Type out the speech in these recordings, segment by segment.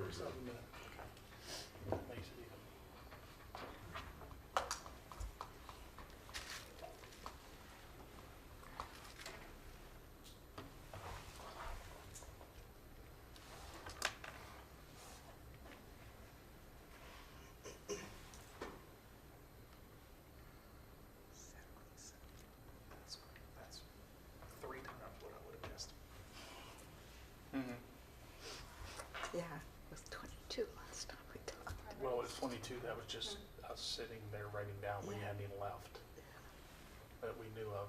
works out in that. Makes it even. That's 3 times what I would have guessed. Yeah, it was 22 last time we talked. Well, it's 22. That was just us sitting there writing down. We Yeah. hadn't even left that we knew of.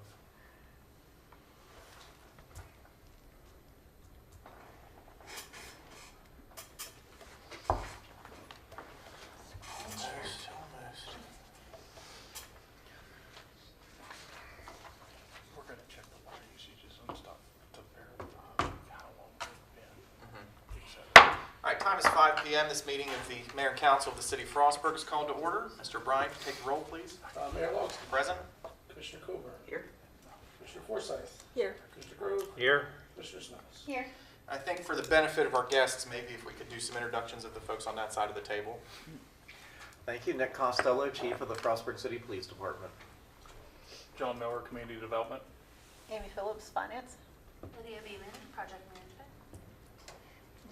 Almost. We're going to check the water usages and stuff to verify how long they've been, et cetera. All right, time is 5 p.m. This meeting of the Mayor and Council of the City of Frostburg is called to order. Mr. Bryan, take the roll, please. Mayor Lawson, Present. Commissioner Coburn, Here. Commissioner Forsyth, Here. Commissioner Grove, Here. Commissioner Snows. Here. I think for the benefit of our guests, maybe if we could do some introductions of the folks on that side of the table. Thank you. Nick Costello, Chief of the Frostburg City Police Department. John Miller, Community Development. Amy Phillips, Finance. Lydia Beeman, Project Management.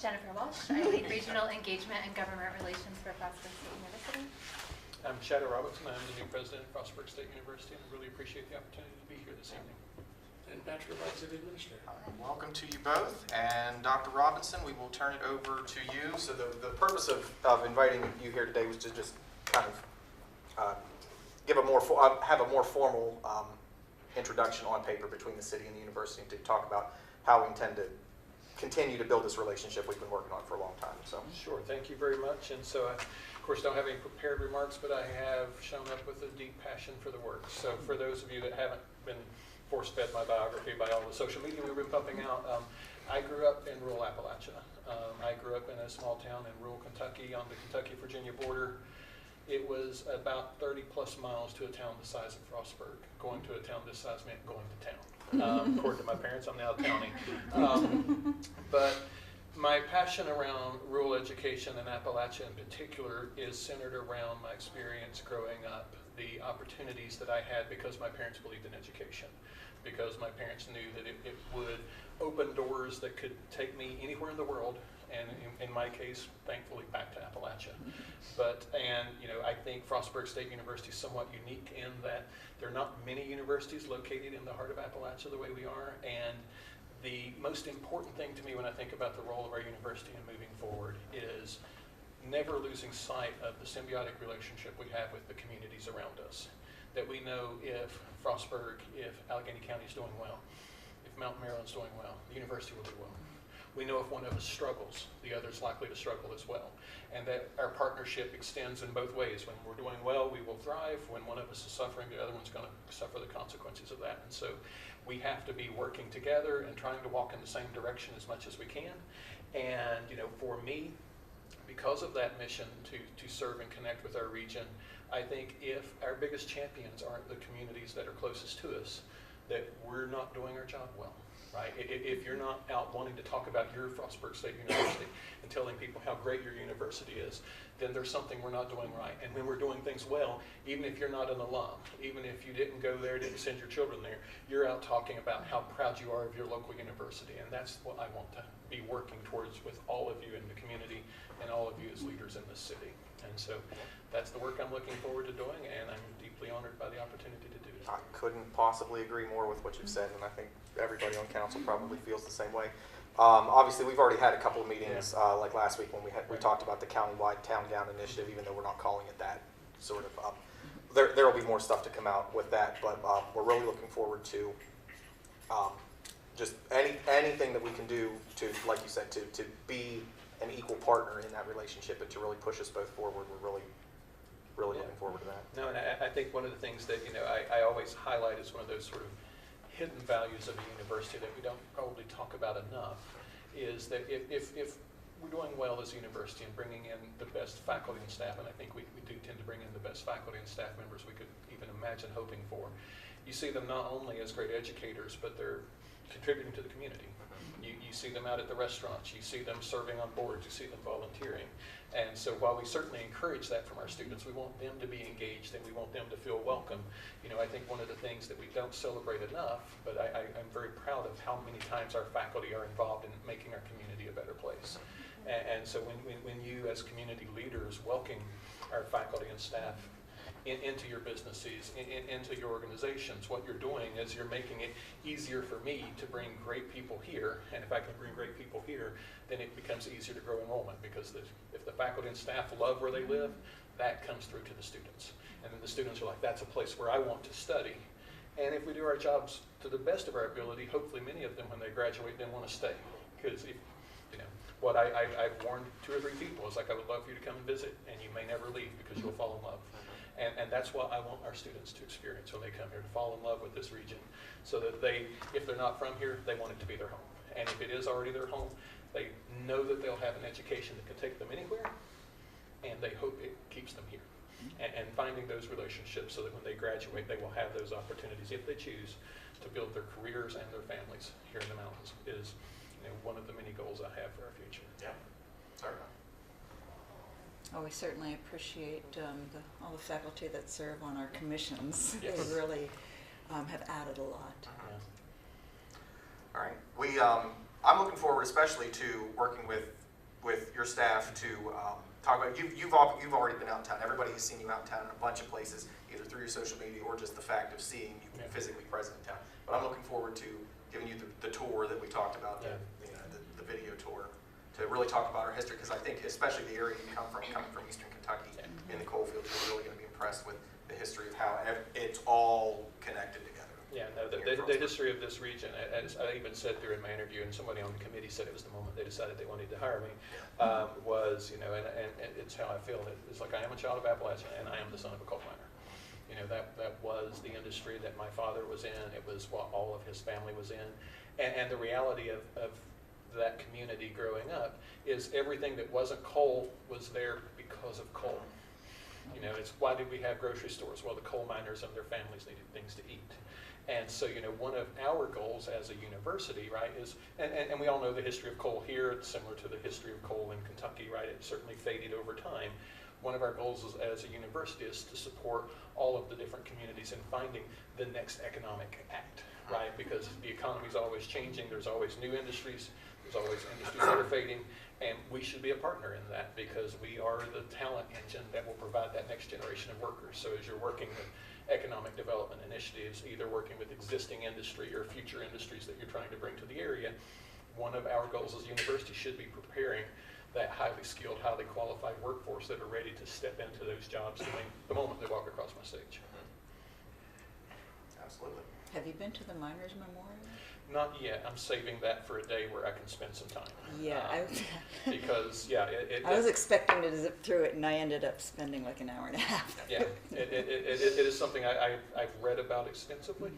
Jennifer Walsh. I lead Regional Engagement and Government Relations for Frostburg State University. I'm Shadow Robertson. I'm the new president of Frostburg State University, and I really appreciate the opportunity to be here this evening. And Patrick White, City Administrator. All right, welcome to you both. And Dr. Robinson, we will turn it over to you. So the purpose of inviting you here today was to just kind of give have a more formal introduction on paper between the city and the university, and to talk about how we intend to continue to build this relationship we've been working on for a long time. So. Sure. Thank you very much. And so I, of course, don't have any prepared remarks, but I have shown up with a deep passion for the work. So for those of you that haven't been force-fed my biography by all the social media we've been pumping out, I grew up in rural Appalachia. I grew up in a small town in rural Kentucky on the Kentucky-Virginia border. It was about 30 plus miles to a town the size of Frostburg. Going to a town this size meant going to town. According to my parents, I'm now a townie. But my passion around rural education and Appalachia in particular is centered around my experience growing up, the opportunities that I had because my parents believed in education, because my parents knew that it would open doors that could take me anywhere in the world, and in my case, thankfully, back to Appalachia. And you know, I think Frostburg State University is somewhat unique in that there are not many universities located in the heart of Appalachia the way we are, and the most important thing to me when I think about the role of our university and moving forward is never losing sight of the symbiotic relationship we have with the communities around us. That we know if Frostburg, if Allegheny County is doing well, if Mount Maryland's doing well, the university will do well. We know if one of us struggles, the other's likely to struggle as well. And that our partnership extends in both ways. When we're doing well, we will thrive. When one of us is suffering, the other one's going to suffer the consequences of that. And so we have to be working together and trying to walk in the same direction as much as we can. And you know, for me, because of that mission to serve and connect with our region, I think if our biggest champions aren't the communities that are closest to us, that we're not doing our job well. Right? If you're not out wanting to talk about your Frostburg State University and telling people how great your university is, then there's something we're not doing right. And when we're doing things well, even if you're not an alum, even if you didn't go there, didn't send your children there, you're out talking about how proud you are of your local university. And that's what I want to be working towards with all of you in the community and all of you as leaders in this city. And so that's the work I'm looking forward to doing, and I'm deeply honored by the opportunity to do it. I couldn't possibly agree more with what you've said, and I think everybody on council probably feels the same way. Obviously, we've already had a couple of meetings, like last week when we talked about the countywide Town Gown initiative, even though we're not calling it that. Sort of, there will be more stuff to come out with that, but we're really looking forward to just anything that we can do to, like you said, to be an equal partner in that relationship and to really push us both forward. We're really looking forward to that. No, and I think one of the things that, you know, I always highlight as one of those sort of hidden values of a university that we don't probably talk about enough is that if we're doing well as a university and bringing in the best faculty and staff, and I think we do tend to bring in the best faculty and staff members we could even imagine hoping for, you see them not only as great educators, but they're contributing to the community. You see them out at the restaurants, you see them serving on boards, you see them volunteering. And so while we certainly encourage that from our students, we want them to be engaged and we want them to feel welcome. You know, I think one of the things that we don't celebrate enough, but I'm very proud of how many times our faculty are involved in making our community a better place. And so when you as community leaders welcome our faculty and staff into your businesses, into your organizations, what you're doing is you're making it easier for me to bring great people here. And if I can bring great people here, then it becomes easier to grow enrollment, because if the faculty and staff love where they live, that comes through to the students. And then the students are like, that's a place where I want to study. And if we do our jobs to the best of our ability, hopefully many of them, when they graduate, then want to stay. Because if, you know, what I've warned 2 or 3 people is like, I would love for you to come and visit, and you may never leave because you'll fall in love. And that's what I want our students to experience when they come here, to fall in love with this region, so that they, if they're not from here, they want it to be their home. And if it is already their home, they know that they'll have an education that can take them anywhere, and they hope it keeps them here. And finding those relationships so that when they graduate, they will have those opportunities, if they choose, to build their careers and their families here in the mountains is, you know, one of the many goals I have for our future. Yeah, sorry. Oh, we certainly appreciate all the faculty that serve on our commissions. Yes. They really have added a lot. Yeah. All right, I'm looking forward especially to working with your staff to talk about, you've already been out in town. Everybody has seen you out in town in a bunch of places, either through your social media or just the fact of seeing you physically present in town. But I'm looking forward to giving you the tour that we talked about, the video tour, to really talk about our history, because I think especially the area you come from, coming from Eastern Kentucky in the coal fields, you're really going to be impressed with the history of how it's all connected together. Yeah, no, the history of this region, as I even said during my interview, and somebody on the committee said it was the moment they decided they wanted to hire me, was, you know, and it's how I feel. It's like I am a child of Appalachia, and I am the son of a coal miner. You know, that was the industry that my father was in. It was what all of his family was in. And the reality of that community growing up is everything that wasn't coal was there because of coal. You know, it's why did we have grocery stores? Well, the coal miners and their families needed things to eat. And so, you know, one of our goals as a university, right, is, and we all know the history of coal here. It's similar to the history of coal in Kentucky, right? It certainly faded over time. One of our goals as a university is to support all of the different communities in finding the next economic act, right? Because the economy is always changing. There's always new industries. There's always industries that are fading. And we should be a partner in that, because we are the talent engine that will provide that next generation of workers. So as you're working with economic development initiatives, either working with existing industry or future industries that you're trying to bring to the area, one of our goals as a university should be preparing that highly skilled, highly qualified workforce that are ready to step into those jobs the moment they walk across my stage. Absolutely. Have you been to the Miners Memorial? Not yet. I'm saving that for a day where I can spend some time. Yeah, Because, yeah, I was expecting to zip through it, and I ended up spending like an hour and a half. Yeah, it is something I've read about extensively,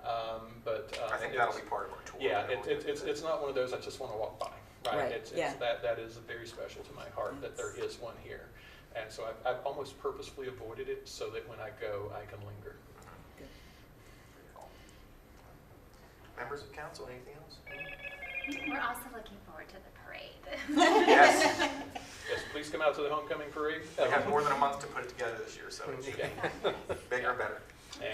but I think that'll be part of our tour. yeah, it's not one of those I just want to walk by, right? Right, yeah. That is very special to my heart that there is one here, and so I've almost purposefully avoided it so that when I go I can linger. Members of council, anything else? We're also looking forward to the parade. Yes. Yes, please come out to the homecoming parade. We have more than a month to put it together this year, so it's Okay. bigger and better.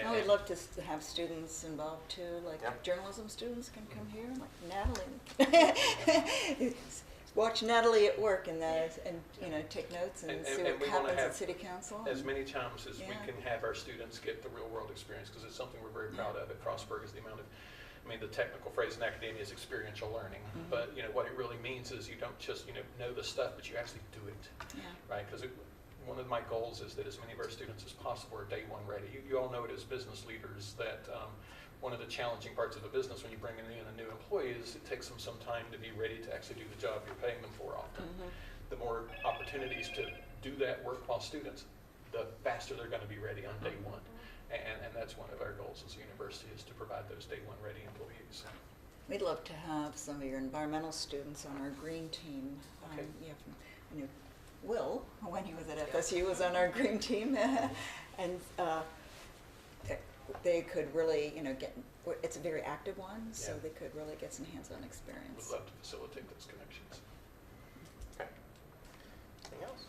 Oh, we'd love to have students involved too, like Yeah. journalism students can come here, like Natalie. Watch Natalie at work and you know, take notes and see what we wanna happens have at city council. as many times as we Yeah. can have our students get the real world experience, because it's something we're very proud of at Frostburg, is the amount of, I mean, the technical phrase in academia is experiential learning, but you know what it really means is you don't just know the stuff, but you actually do it, Yeah. right? Because one of my goals is that as many of our students as possible are day one ready. You all know it as business leaders that one of the challenging parts of a business when you bring in a new employee is it takes them some time to be ready to actually do the job you're paying them for often. The more opportunities to do that work while students, the faster they're going to be ready on day one. And that's one of our goals as a university, is to provide those day one ready employees. We'd love to have some of your environmental students on our green team. Okay. Will, when he was at FSU, was on our green team. And they could really, it's a very active one, so Yeah. they could really get some hands-on experience. Would love to facilitate those connections. Okay. Anything else?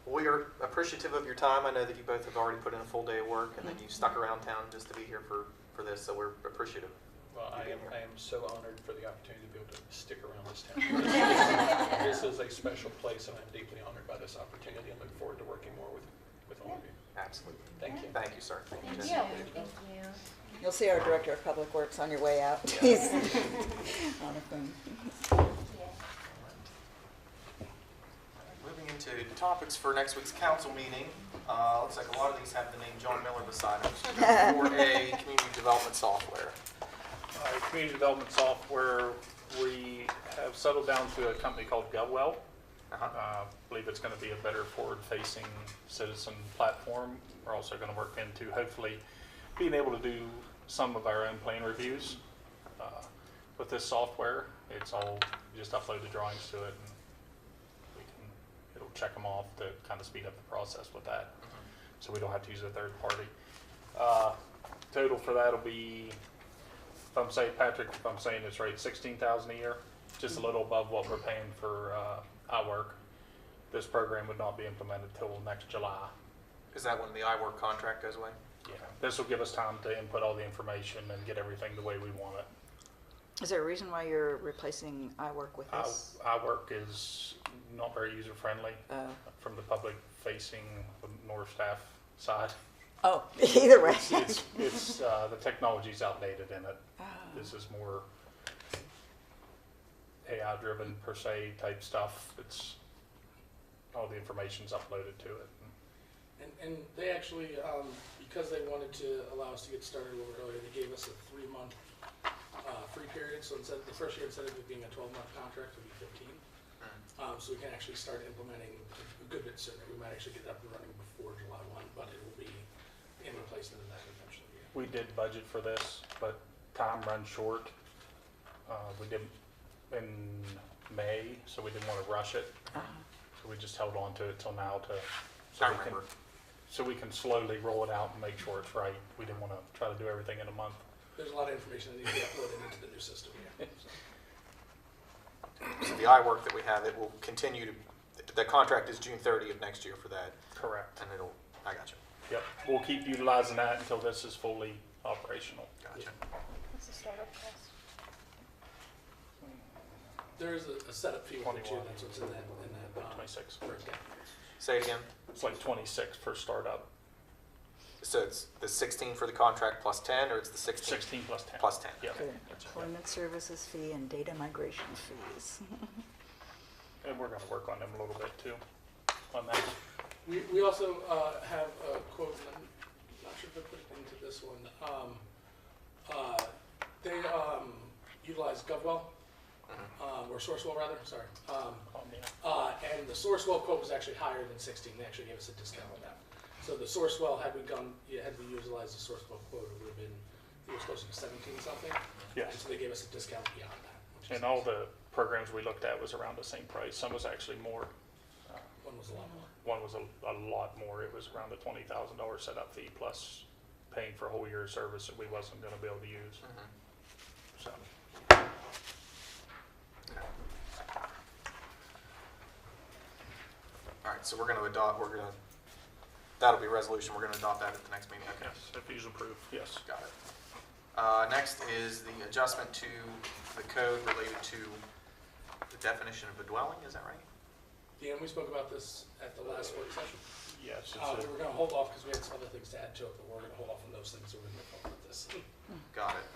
We are appreciative of your time. I know that you both have already put in a full day of work, and then you stuck around town just to be here for this, so we're appreciative. Well, I am so honored for the opportunity to be able to stick around this town. This is a special place, and I'm deeply honored by this opportunity and look forward to working more with all of you. Absolutely. Thank you. Thank you, sir. Thank you, Thank Jesse. you. Thank you. You'll see our Director of Public Works on your way out. He's on the phone. Moving into topics for next week's council meeting. Looks like a lot of these have the name John Miller beside them. 4A, community development software. Community development software, we have settled down to a company called GovWell. Uh-huh. Believe it's going to be a better forward-facing citizen platform. We're also going to work into hopefully being able to do some of our own plan reviews with this software. It's all, you just upload the drawings to it and it'll check them off to kind of speed up the process with that. So we don't have to use a third party. Total for that will be, if I'm saying this right, $16,000 a year, just a little above what we're paying for iWork. This program would not be implemented till next July. Is that when the iWork contract goes away? Yeah, this will give us time to input all the information and get everything the way we want it. Is there a reason why you're replacing iWork with this? iWork is not very user-friendly from the public-facing North staff side. Oh, either way. It's the technology's outdated in it. This is more AI-driven per se type stuff. It's all the information's uploaded to it. And they actually, because they wanted to allow us to get started a little earlier, they gave us a 3-month free period. So instead, the first year, instead of it being a 12-month contract, it'll be 15. So we can actually start implementing a good bit sooner. We might actually get it up and running before July 1, but it will be in replacement of that eventually. Yeah. We did budget for this, but time runs short. We did in May, so we didn't want to rush it. So we just held on to it till now so we can slowly roll it out and make sure it's right. We didn't want to try to do everything in a month. There's a lot of information that needs to be uploaded into the new system. Yeah. So the iWork that we have, it will continue to, the contract is June 30th of next year for that, Correct. and I got you. Yep. We'll keep utilizing that until this is fully operational. Gotcha. What's the startup cost? There is a setup fee with it too. 21. That's what's in that 26. breakdown. Say it again. It's like 26 for startup. So it's the 16 for the contract plus 10, or it's the 16 16 plus 10. plus 10? Yeah. For employment services fee and data migration fees. And we're going to work on them a little bit too, on that. We also have a quote, and I'm not sure if I put it into this one. They utilize GovWell, or Sourcewell rather, sorry. And the Sourcewell quote was actually higher than 16. They actually gave us a discount on that. So the Sourcewell, had we utilized the Sourcewell quote, it would have been, it was closer to 17 something. Yes. And so they gave us a discount beyond that. Which is And all nice. the programs we looked at was around the same price. Some was actually more. One was a lot more. One was a lot more. It was around the $20,000 setup fee plus paying for a whole year of service that we wasn't going to be able to use. So. All right, so that'll be a resolution. We're going to adopt that at the next meeting. Okay. Yes, if he's approved, yes. Got it. Next is the adjustment to the code related to the definition of a dwelling. Is that right? Dan, we spoke about this at the last work session. Yes, We were going to hold off because we had some other things to add to it, but we're going to hold off on those things so we're going to talk about this. Got it.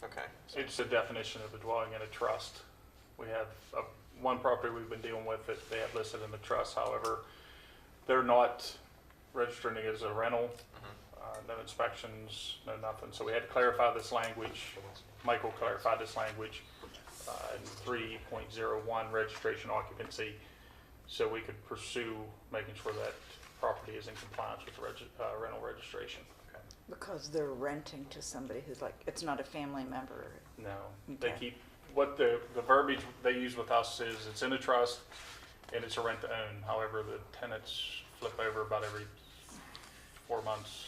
Okay. it's the definition of a dwelling in a trust. We have one property we've been dealing with that they have listed in the trust. However, they're not registering it as a rental. No inspections, no nothing. So we had to clarify this language. Michael clarified this language in 3.01 registration occupancy, so we could pursue making sure that property is in compliance with the rental registration. Because they're renting to somebody who's like, it's not a family member. No, they Okay. keep, what the verbiage they use with us is it's in a trust and it's a rent to own. However, the tenants flip over about every 4 months,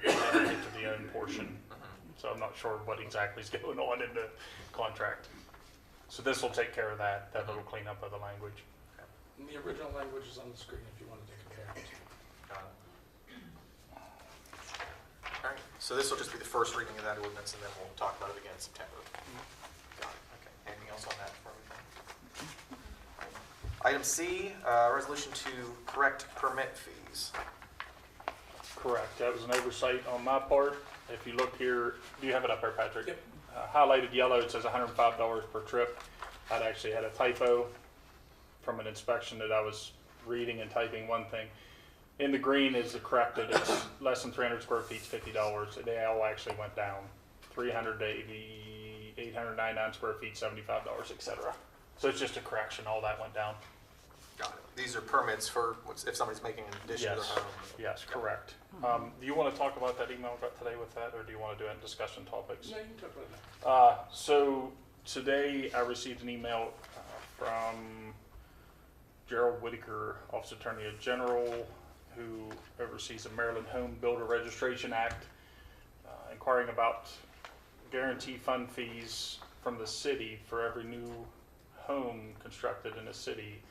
and get to the own portion. So I'm not sure what exactly is going on in the contract. So this will take care of that little cleanup of the language. And the original language is on the screen if you wanted to compare it. Got it. All right, so this will just be the first reading of that ordinance, and then we'll talk about it again in September. Got it, okay. Anything else on that before we go? Item C, resolution to correct permit fees. Correct. That was an oversight on my part. If you look here, do you have it up there, Patrick? Yep. Highlighted yellow, it says $105 per trip. I'd actually had a typo from an inspection that I was reading and typing one thing. In the green is the corrected, it's less than 300 square feet, $50. They all actually went down. 380, 899 square feet, $75, etc. So it's just a correction, all that went down. Got it. These are permits for if somebody's making an addition to their home. Yes, correct. Do you want to talk about that email I got today with that, or do you want to do it in discussion topics? No, you can talk about it now. So today I received an email from Gerald Whitaker, Office Attorney General, who oversees the Maryland Home Builder Registration Act, inquiring about guarantee fund fees from the city for every new home constructed in the city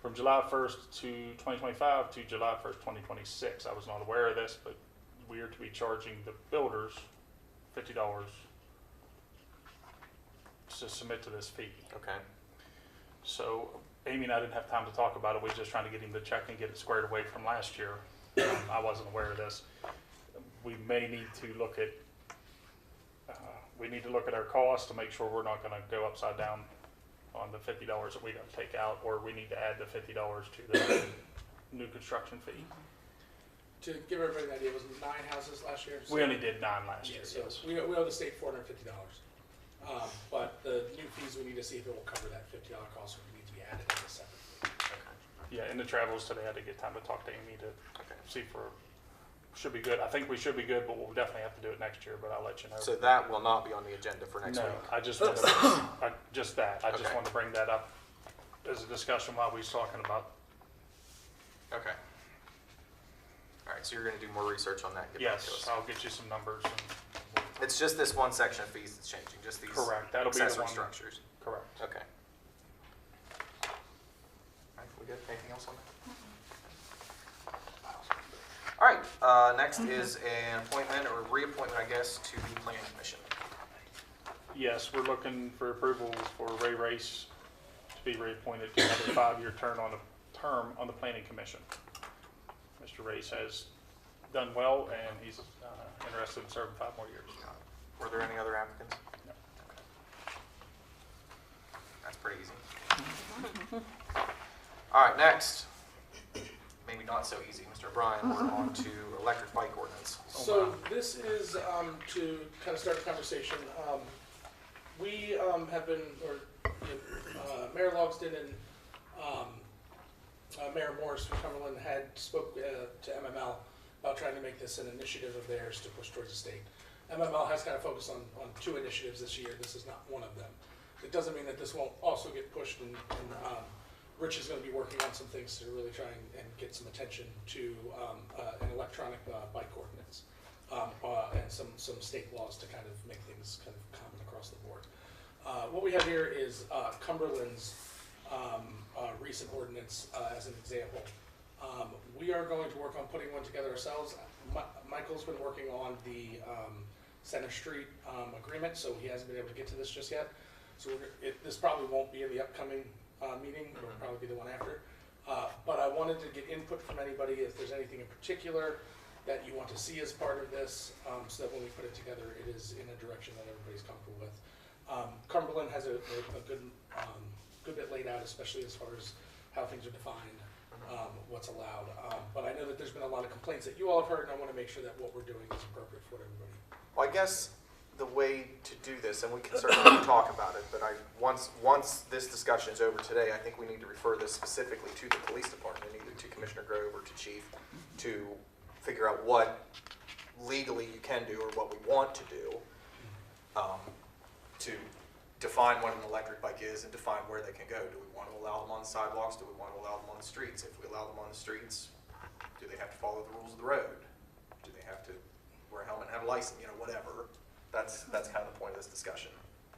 from July 1st to 2025 to July 1st, 2026. I was not aware of this, but we are to be charging the builders $50 to submit to this fee. Okay. So Amy and I didn't have time to talk about it. We were just trying to get him to check and get it squared away from last year. I wasn't aware of this. We may need to look at, our costs to make sure we're not going to go upside down on the $50 that we got to take out, or we need to add the $50 to the new construction fee. To give everybody an idea, it was 9 houses last year. So We only did 9 last year, so yes. we owe the state $450. But the new fees, we need to see if it will cover that $50 cost, or if it needs to be added as a separate fee. Yeah, in the travels today, I had to get time to talk to Amy to Okay. see if should be good. I think we should be good, but we'll definitely have to do it next year, but I'll let you know. So that will not be on the agenda for next No, week. I just wanted to, I just Okay. wanted to bring that up as a discussion while we was talking about. Okay. All right, so you're going to do more research on that and get back to Yes, us. I'll get you some numbers and, It's just this one section of fees that's changing, just these correct, that'll be the accessory one. structures. Correct. Okay. All right, we good? Anything else on that? All right, next is an appointment or reappointment, I guess, to the planning commission. Yes, we're looking for approval for Ray Race to be reappointed to another 5-year term on the planning commission. Mr. Race has done well, and he's interested in serving 5 more years. Were there any other applicants? No. Okay. That's pretty easy. All right, next, maybe not so easy, Mr. O'Brien, we're on to electric bike ordinance. So this is to kind of start the conversation. We have been, Mayor Logsdon and Mayor Morris from Cumberland had spoke to MML about trying to make this an initiative of theirs to push towards the state. MML has kind of focused on 2 initiatives this year. This is not one of them. It doesn't mean that this won't also get pushed, and Rich is going to be working on some things to really try and get some attention to an electronic bike ordinance and some state laws to kind of make things kind of common across the board. What we have here is Cumberland's recent ordinance as an example. We are going to work on putting one together ourselves. Michael's been working on the Center Street agreement, so he hasn't been able to get to this just yet. So this probably won't be in the upcoming meeting, it'll probably be the one after. But I wanted to get input from anybody if there's anything in particular that you want to see as part of this, so that when we put it together, it is in a direction that everybody's comfortable with. Cumberland has a good bit laid out, especially as far as how things are defined, what's allowed. But I know that there's been a lot of complaints that you all have heard, and I want to make sure that what we're doing is appropriate for everybody. Well, I guess the way to do this, and we can certainly talk about it, but once this discussion is over today, I think we need to refer this specifically to the police department, either to Commissioner Grove or to Chief, to figure out what legally you can do or what we want to do to define what an electric bike is and define where they can go. Do we want to allow them on the sidewalks? Do we want to allow them on the streets? If we allow them on the streets, do they have to follow the rules of the road? Do they have to wear license, you know, whatever. That's kind of the point of this discussion.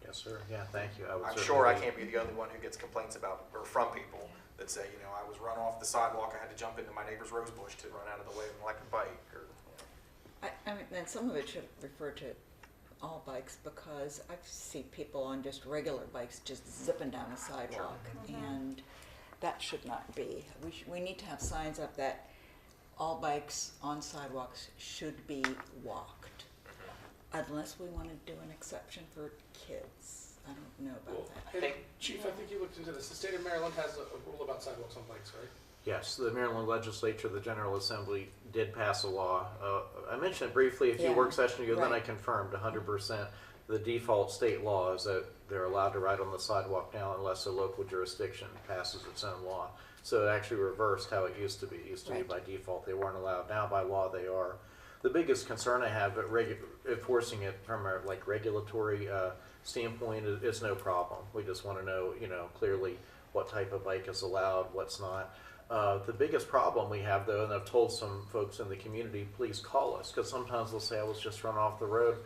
Yes, sir. Yeah, thank you. I would I'm certainly sure I be- can't be the only one who gets complaints about, or from people that say, you know, I was run off the sidewalk, I had to jump into my neighbor's rose bush to run out of the way of an electric bike, or, you know. I mean, and some of it should refer to all bikes, because I see people on just regular bikes just zipping down a sidewalk, and that should not be. We need to have signs up that all bikes on sidewalks should be walked, unless we want to do an exception for kids. I don't know Well, about that. hey, Chief, I think you looked into this. The state of Maryland has a rule about sidewalks on bikes, right? Yes, the Maryland Legislature, the General Assembly did pass a law. I mentioned it briefly a few Yeah, work sessions ago, then I right. confirmed 100%. The default state law is that they're allowed to ride on the sidewalk now unless a local jurisdiction passes its own law. So it actually reversed how it used to be. It used to be Right. by default, they weren't allowed. Now by law, they are. The biggest concern I have at enforcing it from a regulatory standpoint is no problem. We just want to know, you know, clearly what type of bike is allowed, what's not. The biggest problem we have, though, and I've told some folks in the community, please call us, because sometimes they'll say I was just run off the road.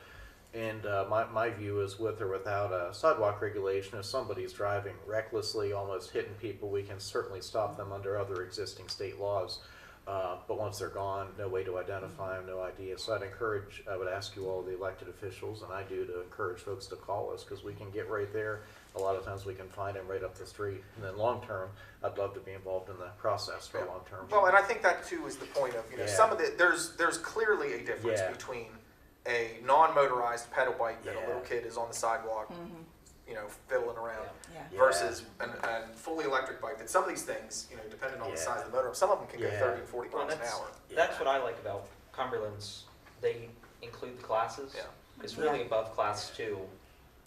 And my view is, with or without a sidewalk regulation, if somebody's driving recklessly, almost hitting people, we can certainly stop them under other existing state laws. But once they're gone, no way to identify them, no idea. So I would ask you all, the elected officials, and I do, to encourage folks to call us, because we can get right there. A lot of times we can find them right up the street. And then long term, I'd love to be involved in the process for long term. Well, and I think that too is the point of, you know, Yeah. some of the, there's clearly a difference Yeah. between a non-motorized pedal bike that a Yeah. little kid is on the sidewalk, you know, fiddling around, Yeah. Yeah. versus a fully electric bike. That some of these things, you know, depending on the Yeah. size of the motor, some of them can go Yeah. 30 and 40 Well, miles an that's, hour. that's what I like about Cumberland's, they include the classes. Yeah. It's really Yeah. above class 2.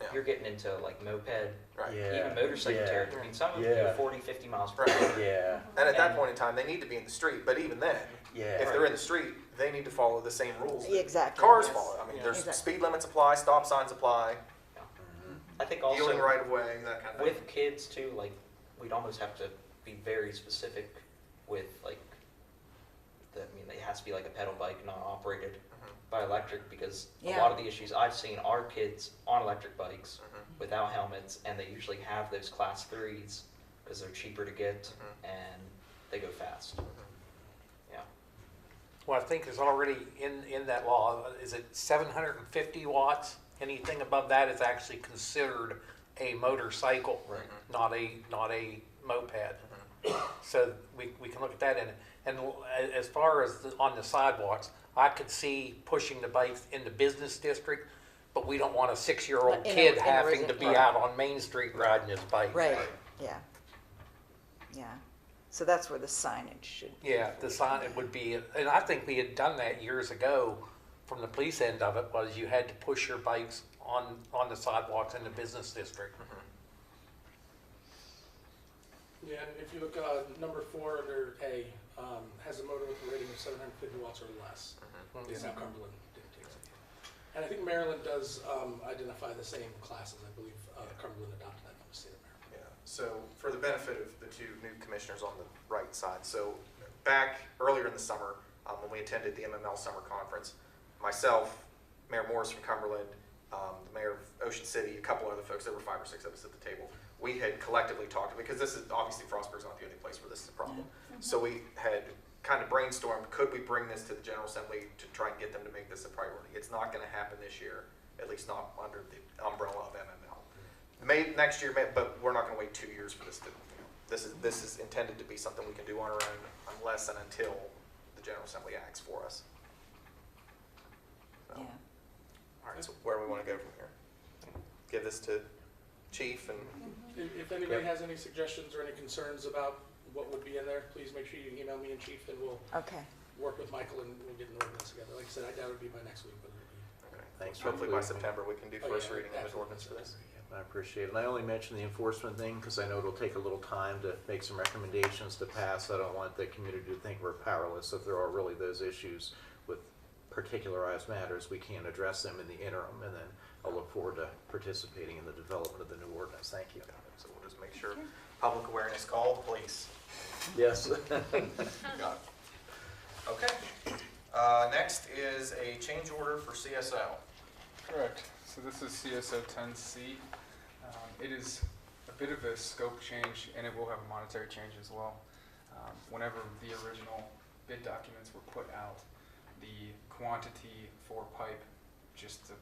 Yeah. You're getting into like moped, Right. Yeah. even motorcycle Yeah. territory. I mean, some of them Yeah. go 40, 50 miles per Right. hour. Yeah, And at that And- point in time, they need to be in the street. But even then, yeah. if they're in the street, they need to follow the same rules that Exactly, cars yes. follow. I mean, Yeah. there's Exactly. speed limits apply, stop signs apply, I think yield also right of way, that kind of thing. with kids too, like we'd almost have to be very specific with like, it has to be like a pedal bike, not operated by electric, because a Yeah. lot of the issues I've seen are kids on electric bikes Mhm. without helmets, and they usually have those class 3s because they're cheaper to get Mhm. and they go fast. Yeah. Well, I think there's already in that law, is it 750 watts? Anything above that is actually considered a motorcycle, Right. not a moped. So we can look at that, and as far as on the sidewalks, I could see pushing the bikes in the business district, but we don't want a 6-year-old In a- kid in a having to resi- be right. out on Main Street riding his bike. Right, yeah. Yeah. So that's where the signage should. Yeah, the sign, it would be, and I think we had done that years ago from the police end of it, was you had to push your bikes on the sidewalks in the business district. Yeah, and if you look, number 4 under A, has a motor with a rating of 750 watts or less. Is how Cumberland dictates it. And I think Maryland does identify the same classes. I believe Cumberland adopted that from the state of Maryland. Yeah, so for the benefit of the two new commissioners on the right side, so back earlier in the summer, when we attended the MML summer conference, myself, Mayor Morris from Cumberland, the mayor of Ocean City, a couple other folks, there were 5 or 6 of us at the table. We had collectively talked, because this is, obviously Frostburg's not the only place where this is a problem. So we had kind of brainstormed, could we bring this to the General Assembly to try and get them to make this a priority? It's not gonna happen this year, at least not under the umbrella of MML. Next year, but we're not gonna wait 2 years for this to, this is intended to be something we can do on our own unless and until the General Assembly acts for us. So, Yeah. all right, so where do we wanna go from here? Give this to Chief and, If anybody has any suggestions or any concerns about what would be in there, please make sure you email me and Chief, and we'll Okay. work with Michael and we'll get an ordinance together. Like I said, I doubt it would be by next week, but it'll be. okay, Thanks for hopefully by including me. September we can do Oh, first yeah, reading of an absolutely. ordinance for this. I appreciate it. And I only mentioned the enforcement thing because I know it'll take a little time to make some recommendations to pass. I don't want the community to think we're powerless. If there are really those issues with particularized matters, we can address them in the interim. And then I'll look forward to participating in the development of the new ordinance. Thank you. So we'll just make sure public awareness, call the police. Yes. Got it. Okay. Next is a change order for CSO. Correct. So this is CSO 10C. It is a bit of a scope change, and it will have a monetary change as well. Whenever the original bid documents were put out, the quantity for pipe, just a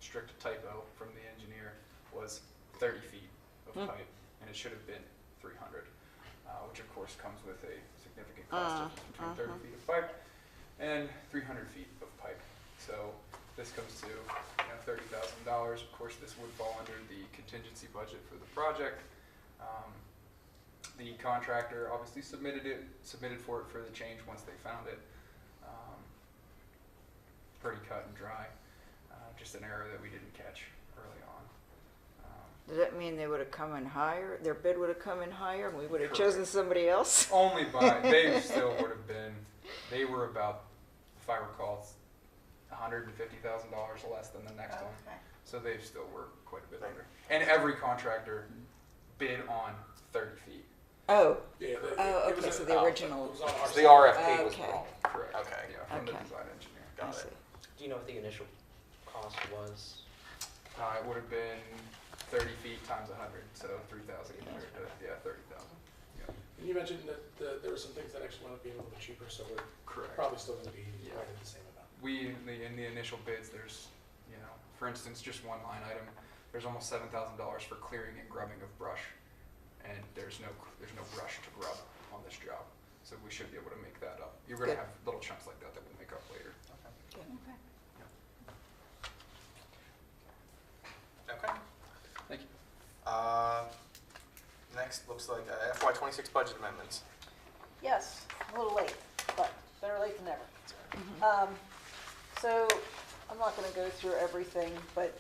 strict typo from the engineer, was 30 feet of pipe, and it should have been 300, which of course comes with a significant cost difference between 30 feet of pipe and 300 feet of pipe. So this comes to $30,000. Of course, this would fall under the contingency budget for the project. The contractor obviously submitted for it for the change once they found it. Pretty cut and dry. Just an error that we didn't catch early on. Does that mean they would have come in higher? Their bid would have come in higher, and we would have Correct. chosen somebody else? Only by, they still would have been, they were about, if I recall, $150,000 less than the next one. Okay. So they still were quite a bit under. And every contractor bid on 30 feet. Oh, Yeah, oh, it was okay, so a- the original. it was on our The side. RFP was Okay. wrong. Correct. Okay. Yeah, from the Okay. design engineer. I Got see. it. Do you know what the initial cost was? It would have been 30 feet times 100, so 3,000 compared to, 30,000. Yeah, And you mentioned that there were some things that actually wound up being a little bit cheaper, so we're correct. probably still gonna be Yeah. right at the same amount. We, in the initial bids, there's, for instance, just one line item, there's almost $7,000 for clearing and grubbing of brush. And there's no brush to grub on this job. So we should be able to make that up. You're gonna Good. have little chunks like that that we'll make up later. Okay. Thank you. Next looks like FY26 budget amendments. Yes, a little late, but better late than never. Mm-hmm. So I'm not going to go through everything, but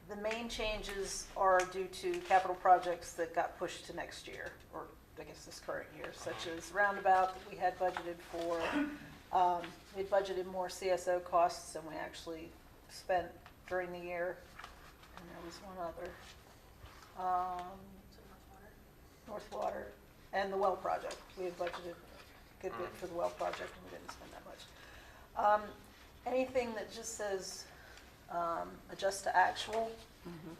the main changes are due to capital projects that got pushed to next year, or I guess this current year, such as roundabout that we had budgeted for. We had budgeted more CSO costs than we actually spent during the year. And there was one other. North Water and the well project. We had budgeted a good bit for the well project, and we didn't spend that much. Anything that just says adjust to actual,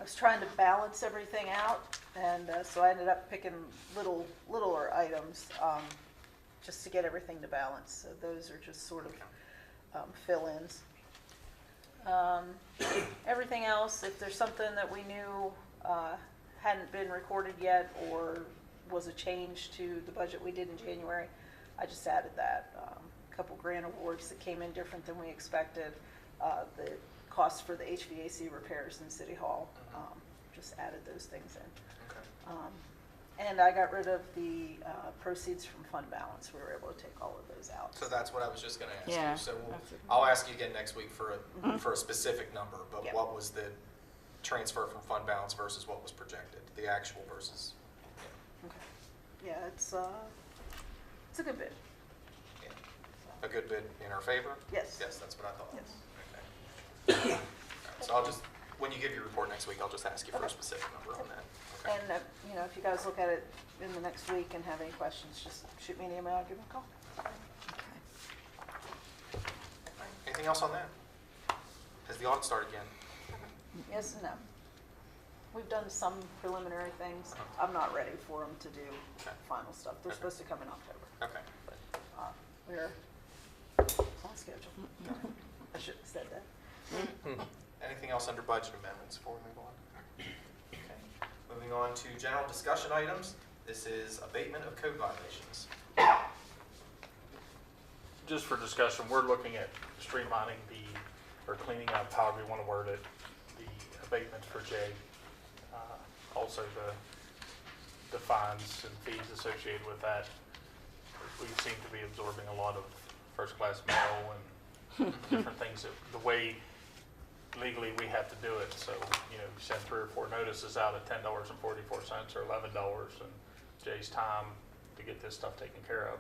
I was trying to balance everything out, and so I ended up picking littler items just to get everything to balance. So those are just sort of fill-ins. Everything else, if there's something that we knew hadn't been recorded yet or was a change to the budget we did in January, I just added that. A couple grant awards that came in different than we expected. The cost for the HVAC repairs in City Hall, just added those things in. Okay. And I got rid of the proceeds from fund balance. We were able to take all of those out. So that's what I was just going to ask Yeah, you. So that's a- I'll ask you again next week for a specific number, but Yep. what was the transfer from fund balance versus what was projected, the actual versus? Okay. Yeah, it's a good bid. Yeah. A good bid in our favor? Yes. Yes, that's what I thought. Yes. Okay. All right, so I'll just, when you give your report next week, I'll just ask you for a specific number on that. Okay. And, if you guys look at it in the next week and have any questions, just shoot me an email, I'll give you a call. Anything else on that? Has the audit started again? Yes and no. We've done some preliminary things. I'm not ready for them to do Okay. final stuff. They're Okay. supposed to come in October. Okay. We're on schedule. I shouldn't have said that. Anything else under budget amendments before we move on? Okay. Moving on to general discussion items. This is abatement of code violations. Just for discussion, we're looking at streamlining or cleaning up, however you want to word it, the abatements for Jay. Also the fines and fees associated with that. We seem to be absorbing a lot of first-class mail and different things, the way legally we have to do it. So, you send 3 or 4 notices out at $10.44 or $11, and Jay's time to get this stuff taken care of.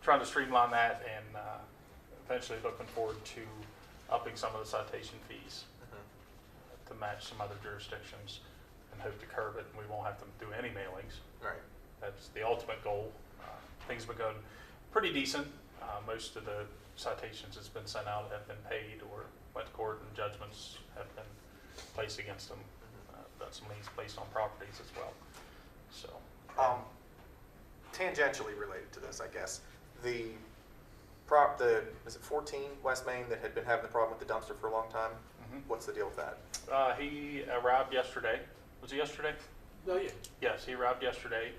Trying to streamline that, and eventually looking forward to upping some of the citation fees to match some other jurisdictions, and hope to curb it, and we won't have to do any mailings. Right. That's the ultimate goal. Things have been going pretty decent. Most of the citations that's been sent out have been paid or went to court and judgments have been placed against them. Got some liens placed on properties as well. So, Tangentially related to this, I guess, is it 14 West Main that had been having the problem with the dumpster for a long time? What's the deal with that? he arrived yesterday. Was he yesterday? No, yeah. Yes, he arrived yesterday.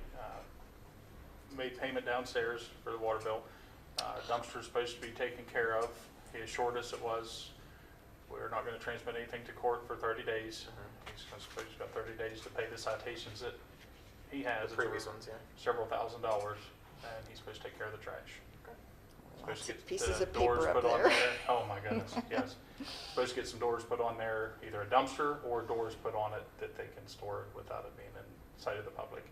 Made payment downstairs for the water bill. Dumpster's supposed to be taken care of. He assured us it was. We're not going to transmit anything to court for 30 days. He's got 30 days to pay the citations that he has. The previous ones, yeah. Several $1,000s, and he's supposed to take care of the trash. Supposed Lots to of get pieces the of doors paper up put on there. there. Oh my goodness, yes. Supposed to get some doors put on there, either a dumpster or doors put on it that they can store it without it being in sight of the public.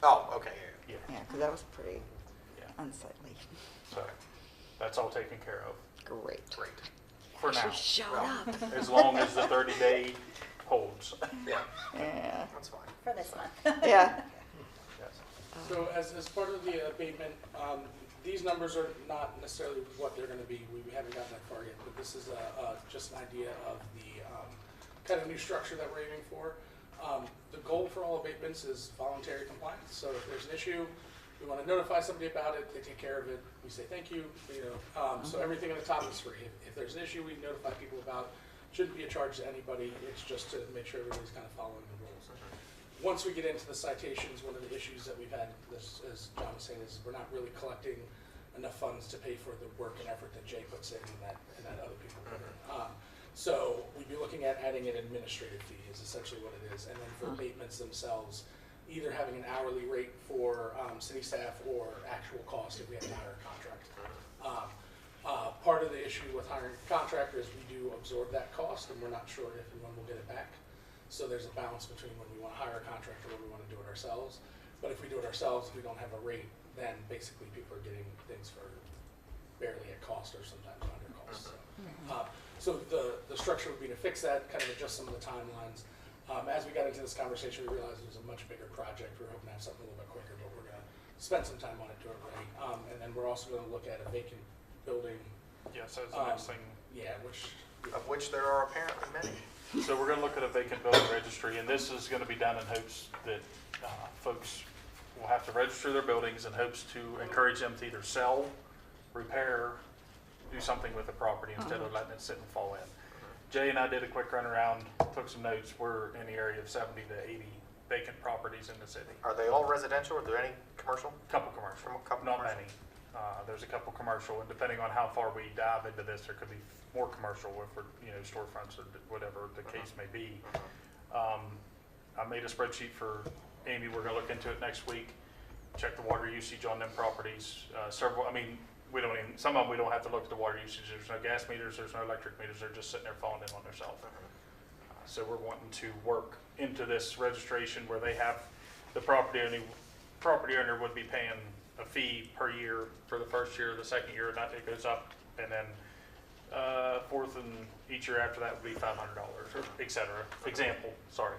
Oh, okay, yeah. Yeah, because that was pretty Yeah. unsightly. So that's all taken care of Great. Great. for now, She showed Well. up. as long as the 30-day holds. Yeah, Yeah. that's fine. For this month. Yeah. Yes. So as part of the abatement, these numbers are not necessarily what they're gonna be. We haven't gotten that far yet, but this is just an idea of the kind of new structure that we're aiming for. The goal for all abatements is voluntary compliance. So if there's an issue, we wanna notify somebody about it, they take care of it, we say thank you, so everything at the top is free. If there's an issue, we notify people about, shouldn't be a charge to anybody, it's just to make sure everybody's kind of following the rules. Once we get into the citations, one of the issues that we've had, as John was saying, is we're not really collecting enough funds to pay for the work and effort that Jay puts in and that other people put in. So we'd be looking at adding an administrative fee is essentially what it is. And then for abatements themselves, either having an hourly rate for city staff or actual cost if we have to hire a contractor. Part of the issue with hiring a contractor is we do absorb that cost and we're not sure if and when we'll get it back. So there's a balance between when we want to hire a contractor or when we want to do it ourselves. But if we do it ourselves, if we don't have a rate, then basically people are getting things for barely at cost or sometimes under cost. So the structure would be to fix that, kind of adjust some of the timelines. As we got into this conversation, we realized it was a much bigger project. We were hoping to have something a little bit quicker, but we're going to spend some time on it, do it right. And then we're also going to look at a vacant building. Yes, that's the next thing. Yeah, which Of which there are apparently many. So we're going to look at a vacant building registry, and this is going to be done in hopes that folks will have to register their buildings in hopes to encourage them to either sell, repair, do something with the property instead of letting it sit and fall in. Jay and I did a quick run around, took some notes. We're in the area of 70 to 80 vacant properties in the city. Are they all residential? Are there any commercial? Couple commercial, not many. There's a couple commercial, and depending on how far we dive into this, there could be more commercial if we're, storefronts or whatever the case may be. I made a spreadsheet for Amy. We're gonna look into it next week. Check the water usage on them properties. Some of them we don't have to look at the water usage. There's no gas meters, there's no electric meters. They're just sitting there falling in on themselves. So we're wanting to work into this registration where they have the property owner would be paying a fee per year for the first year, the second year, and it goes up, and then fourth and each year after that would be $500, or et cetera. Example, sorry.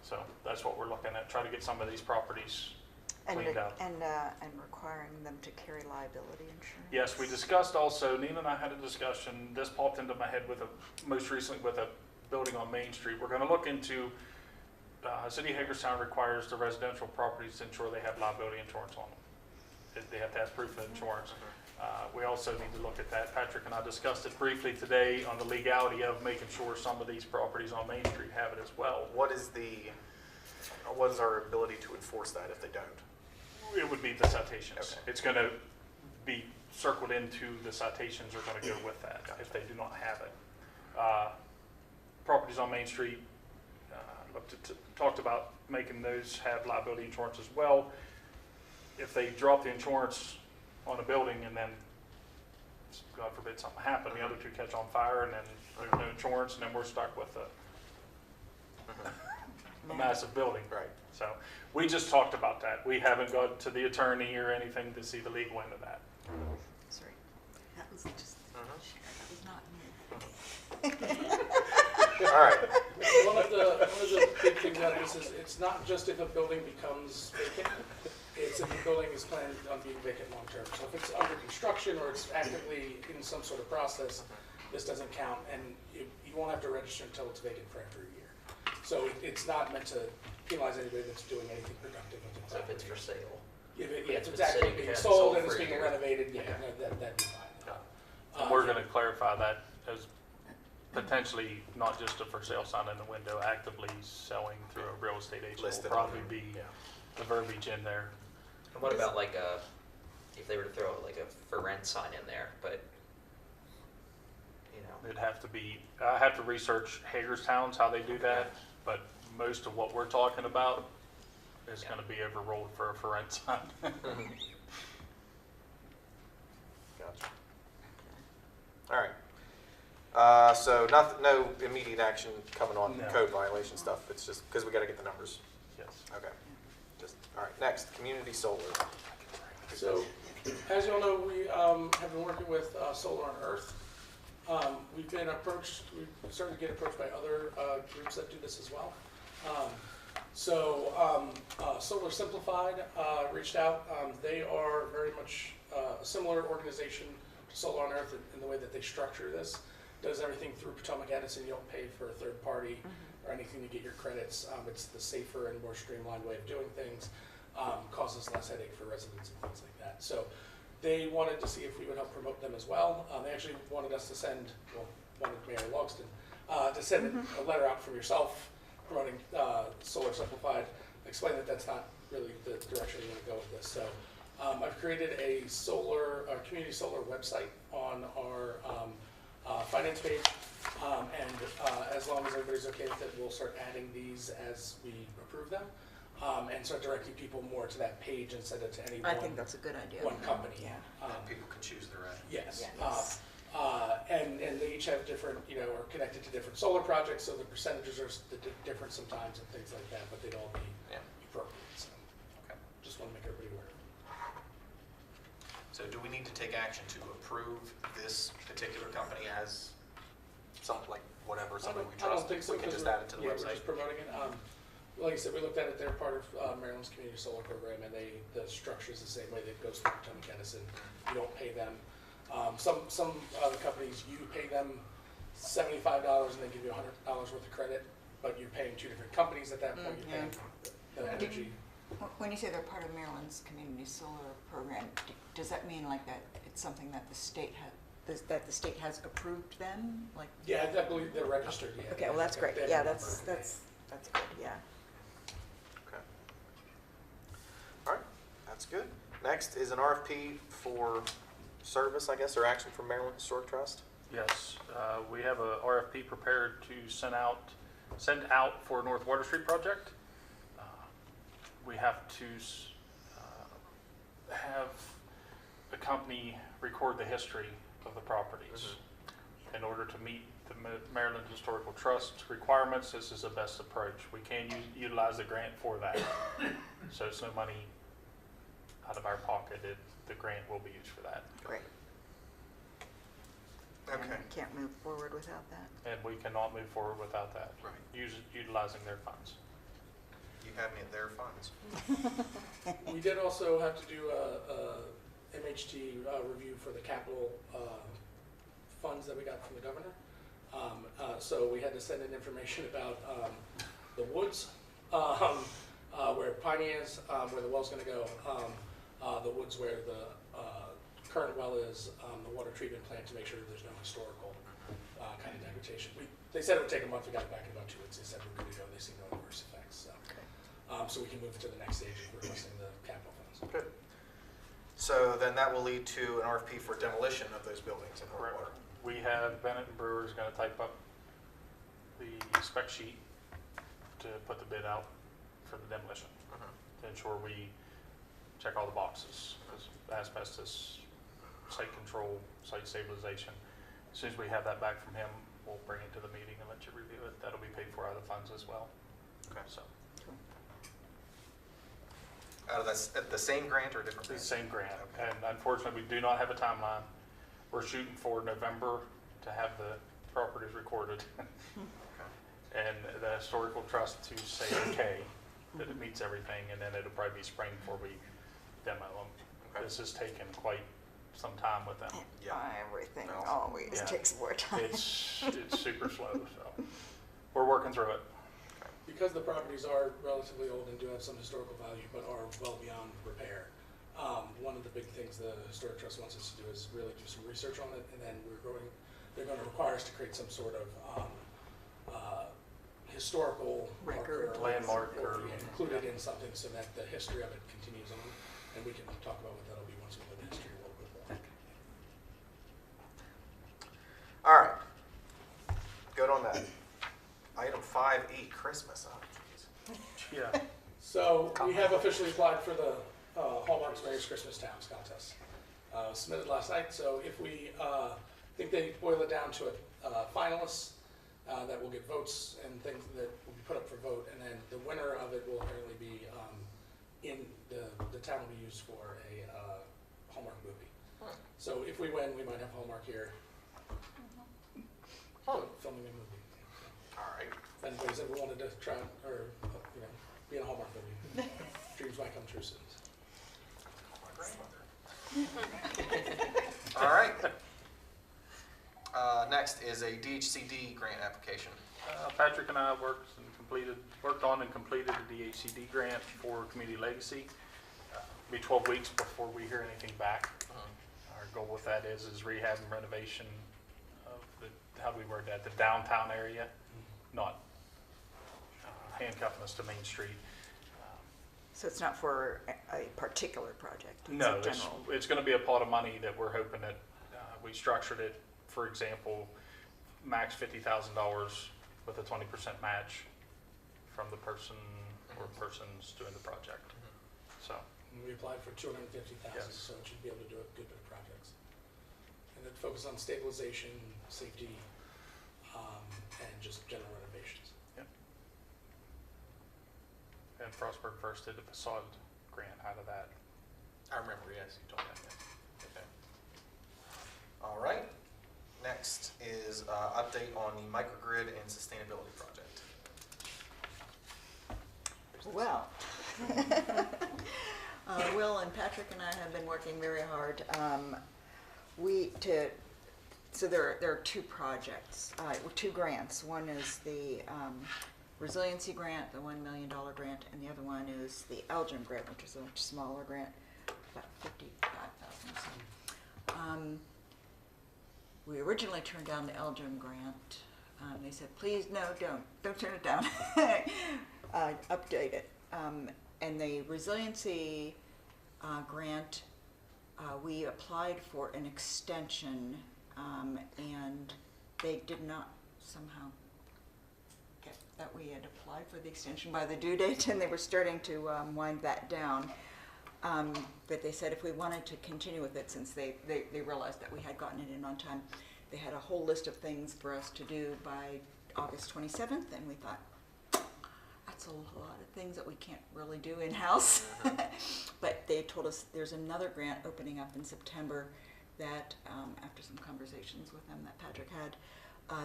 So that's what we're looking at, try to get some of these properties cleaned up. And requiring them to carry liability insurance. Yes, we discussed also, Nina and I had a discussion, this popped into my head most recently with a building on Main Street. We're gonna look into, City of Hagerstown requires the residential properties to ensure they have liability insurance on them. They have to have proof of insurance. We also need to look at that. Patrick and I discussed it briefly today on the legality of making sure some of these properties on Main Street have it as well. What is our ability to enforce that if they don't? It would be the citations. Okay. It's going to be circled into the citations are going to go with that if they do not have it. Properties on Main Street, talked about making those have liability insurance as well. If they drop the insurance on a building and then, God forbid, something happened, the other two catch on fire and then there's no insurance and then we're stuck with a massive building. Right. So we just talked about that. We haven't got to the attorney or anything to see the legal end of that. Sorry, that was just, that was not me. All right. One of the big things out of this is it's not just if a building becomes vacant, it's specific building is planned on being vacant long-term. So if it's under construction or it's actively in some sort of process, this doesn't count, and you won't have to register until it's vacant for after a year. So it's not meant to penalize anybody that's doing anything productive with the So if it's property. for sale. If if it's it's exactly sitting, being yeah, sold sold and it's for a being year. renovated, yeah, Okay. that'd be fine. And we're gonna clarify that as potentially not just a for sale sign in the window, actively selling through a real estate agent will Listed probably on- be yeah. the verbiage in there. And what about like if they were to throw like a for rent sign in there, but, you know, It'd have to be, I have to research Hagerstown's, how they do that, but most of what we're talking about is Yeah. gonna be overruled for a for rent sign. Gotcha. All right. So no immediate action coming on No. code violation stuff. It's just because we got to get the numbers. Yes. Okay. Just all right. Next, community solar. So, as you all know, we have been working with Solar on Earth. We've been approached, we've started to get approached by other groups that do this as well. Solar Simplified reached out. They are very much a similar organization to Solar on Earth in the way that they structure this. Does everything through Potomac Edison. You don't pay for a third party or anything to get your credits. It's the safer and more streamlined way of doing things. Causes less headache for residents and things like that. So they wanted to see if we would help promote them as well. They actually wanted us to send, wanted Mayor Logston to send a letter out from yourself promoting Solar Simplified. Explain that that's not really the direction you want to go with this. So I've created a community solar website on our finance page, and as long as everybody's okay with it, we'll start adding these as we approve them, and start directing people more to that page instead of to any I think that's a good idea. one company. Yeah. People can choose their own. Yes. Yes. And they each have different, are connected to different solar projects, so the percentages are different sometimes and things like that, but they'd all be Yeah. appropriate. So Okay. just want to make everybody aware. So do we need to take action to approve this particular company as something like whatever, somebody we I don't trust? think so. We can 'Cause just add it to the We're website. just promoting it. Like I said, we looked at it. They're part of Maryland's community solar program, and the structure is the same way that goes through Potomac Edison. You don't pay them. Some other companies, you pay them $75 and they give you $100 worth of credit, but you're paying two different companies at that point. You're paying the energy. When you say they're part of Maryland's community solar program, does that mean like that it's something that the state has approved them? Like, Yeah, I believe they're registered. Yeah. okay, well, that's great. They have Yeah, a that's number. good, yeah. Okay. All right, that's good. Next is an RFP for service, I guess, or action from Maryland Historic Trust. Yes, we have a RFP prepared to send out for North Water Street project. We have to have a company record the history of the properties. In order to meet the Maryland Historical Trust requirements, this is the best approach. We can utilize the grant for that. So it's no money out of our pocket. The grant will be used for that. Great. Okay. And we can't move forward without that. And we cannot move forward without that. Right. Utilizing their funds. You have me at their funds. We did also have to do a MHT review for the capital funds that we got from the governor. So we had to send in information about the woods, where Piney is, where the well's going to go, the woods where the current well is, the water treatment plant to make sure there's no historical kind of degradation. They said it would take a month. We got it back in about 2 weeks. They said we're good to go. They see no adverse effects. So we can move to the next stage of requesting the capital funds. Good. So then that will lead to an RFP for demolition of those buildings in North Water. We have Bennett and Brewer's going to type up the spec sheet to put the bid out for the demolition to ensure we check all the boxes, because asbestos, site control, site stabilization. As soon as we have that back from him, we'll bring it to the meeting and let you review it. That'll be paid for out of the funds as well. Okay. So Out of the same grant or a different the grant? same grant, Okay. and unfortunately, we do not have a timeline. We're shooting for November to have the properties recorded, and the historical trust to say okay that it meets everything, and then it'll probably be spring before we demo them. Okay. This has taken quite some time with them. Yeah. Everything No. always Yeah. takes more time. It's super slow, so we're working through it. Because the properties are relatively old and do have some historical value, but are well beyond repair, one of the big things the Historic Trust wants us to do is really do some research on it, and then they're going to require us to create some sort of historical Record. marker, Landmark or or- include it in something so that the history of it continues on, and we can talk about what that'll be once we know the history a little bit more. All right. Good on that. Item 5E, Christmas. Oh, geez. Yeah. So we have officially applied for the Hallmark's Mayor's Christmas Towns contest. Submitted last night, so if we think they boil it down to finalists, that will get votes and things that will be put up for vote, and then the winner of it will apparently be in the town will be used for a Hallmark movie. So if we win, we might have Hallmark here filming a movie. All right. If anybody's ever wanted to try or be in a Hallmark movie, dreams might come true soon. All right. Next is a DHCD grant application. Patrick and I worked on and completed a DHCD grant for Community Legacy. Be 12 weeks before we hear anything back. Our goal with that is rehab and renovation of how do we word that, the downtown area, not handcuffing us to Main Street. So it's not for a particular project? It's No, a general. it's going to be a pot of money that we're hoping that we structured it, for example, max $50,000 with a 20% match from the person or persons doing the project. So, And we applied for 250,000, Yes. so it should be able to do a good bit of projects. And then focus on stabilization, safety, and just general renovations. and Frostburg first did a facade grant out of that. I remember, yes, you told me that. Okay. All right. Next is update on the microgrid and sustainability project. Well, Will and Patrick and I have been working very hard. So there are two projects, two grants. One is the resiliency grant, the $1 million grant, and the other one is the Elgin grant, which is a much smaller grant, about $55,000. We originally turned down the Elgin grant. They said, please, no, don't turn it down. Update it. And the resiliency grant, we applied for an extension, and they did not somehow get that we had applied for the extension by the due date, and they were starting to wind that down. But they said if we wanted to continue with it, since they realized that we had gotten it in on time, they had a whole list of things for us to do by August 27th, and we thought, that's a lot of things that we can't really do in-house. But they told us there's another grant opening up in September that, after some conversations with them that Patrick had,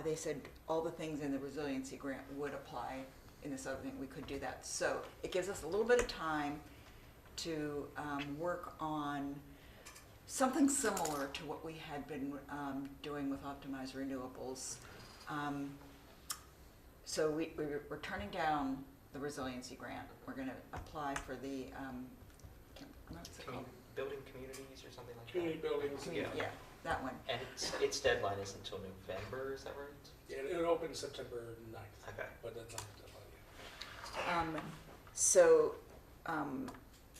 they said all the things in the resiliency grant would apply in this other thing. We could do that. So it gives us a little bit of time to work on something similar to what we had been doing with Optimize Renewables. So we're turning down the resiliency grant. We're going to apply for the what's it called? Building communities or something like Community that? buildings. Yeah. That one. And its deadline is until November, is that right? Yeah, it opens September 9th. Okay. But that's not the deadline yet. So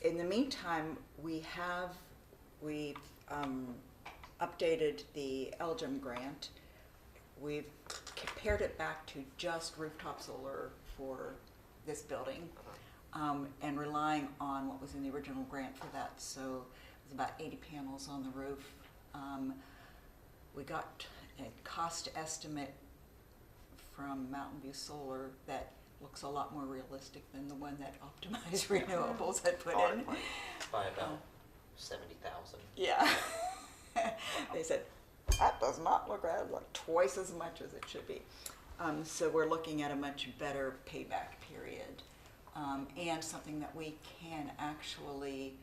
in the meantime, we updated the Elgin grant. We've compared it back to just rooftop solar for this building, and relying on what was in the original grant for that. So it was about 80 panels on the roof. We got a cost estimate from Mountain View Solar that looks a lot more realistic than the one that Optimize Renewables had put in. By about 70,000. Yeah. They said, that does not look right, like twice as much as it should be. So we're looking at a much better payback period, and something that we can actually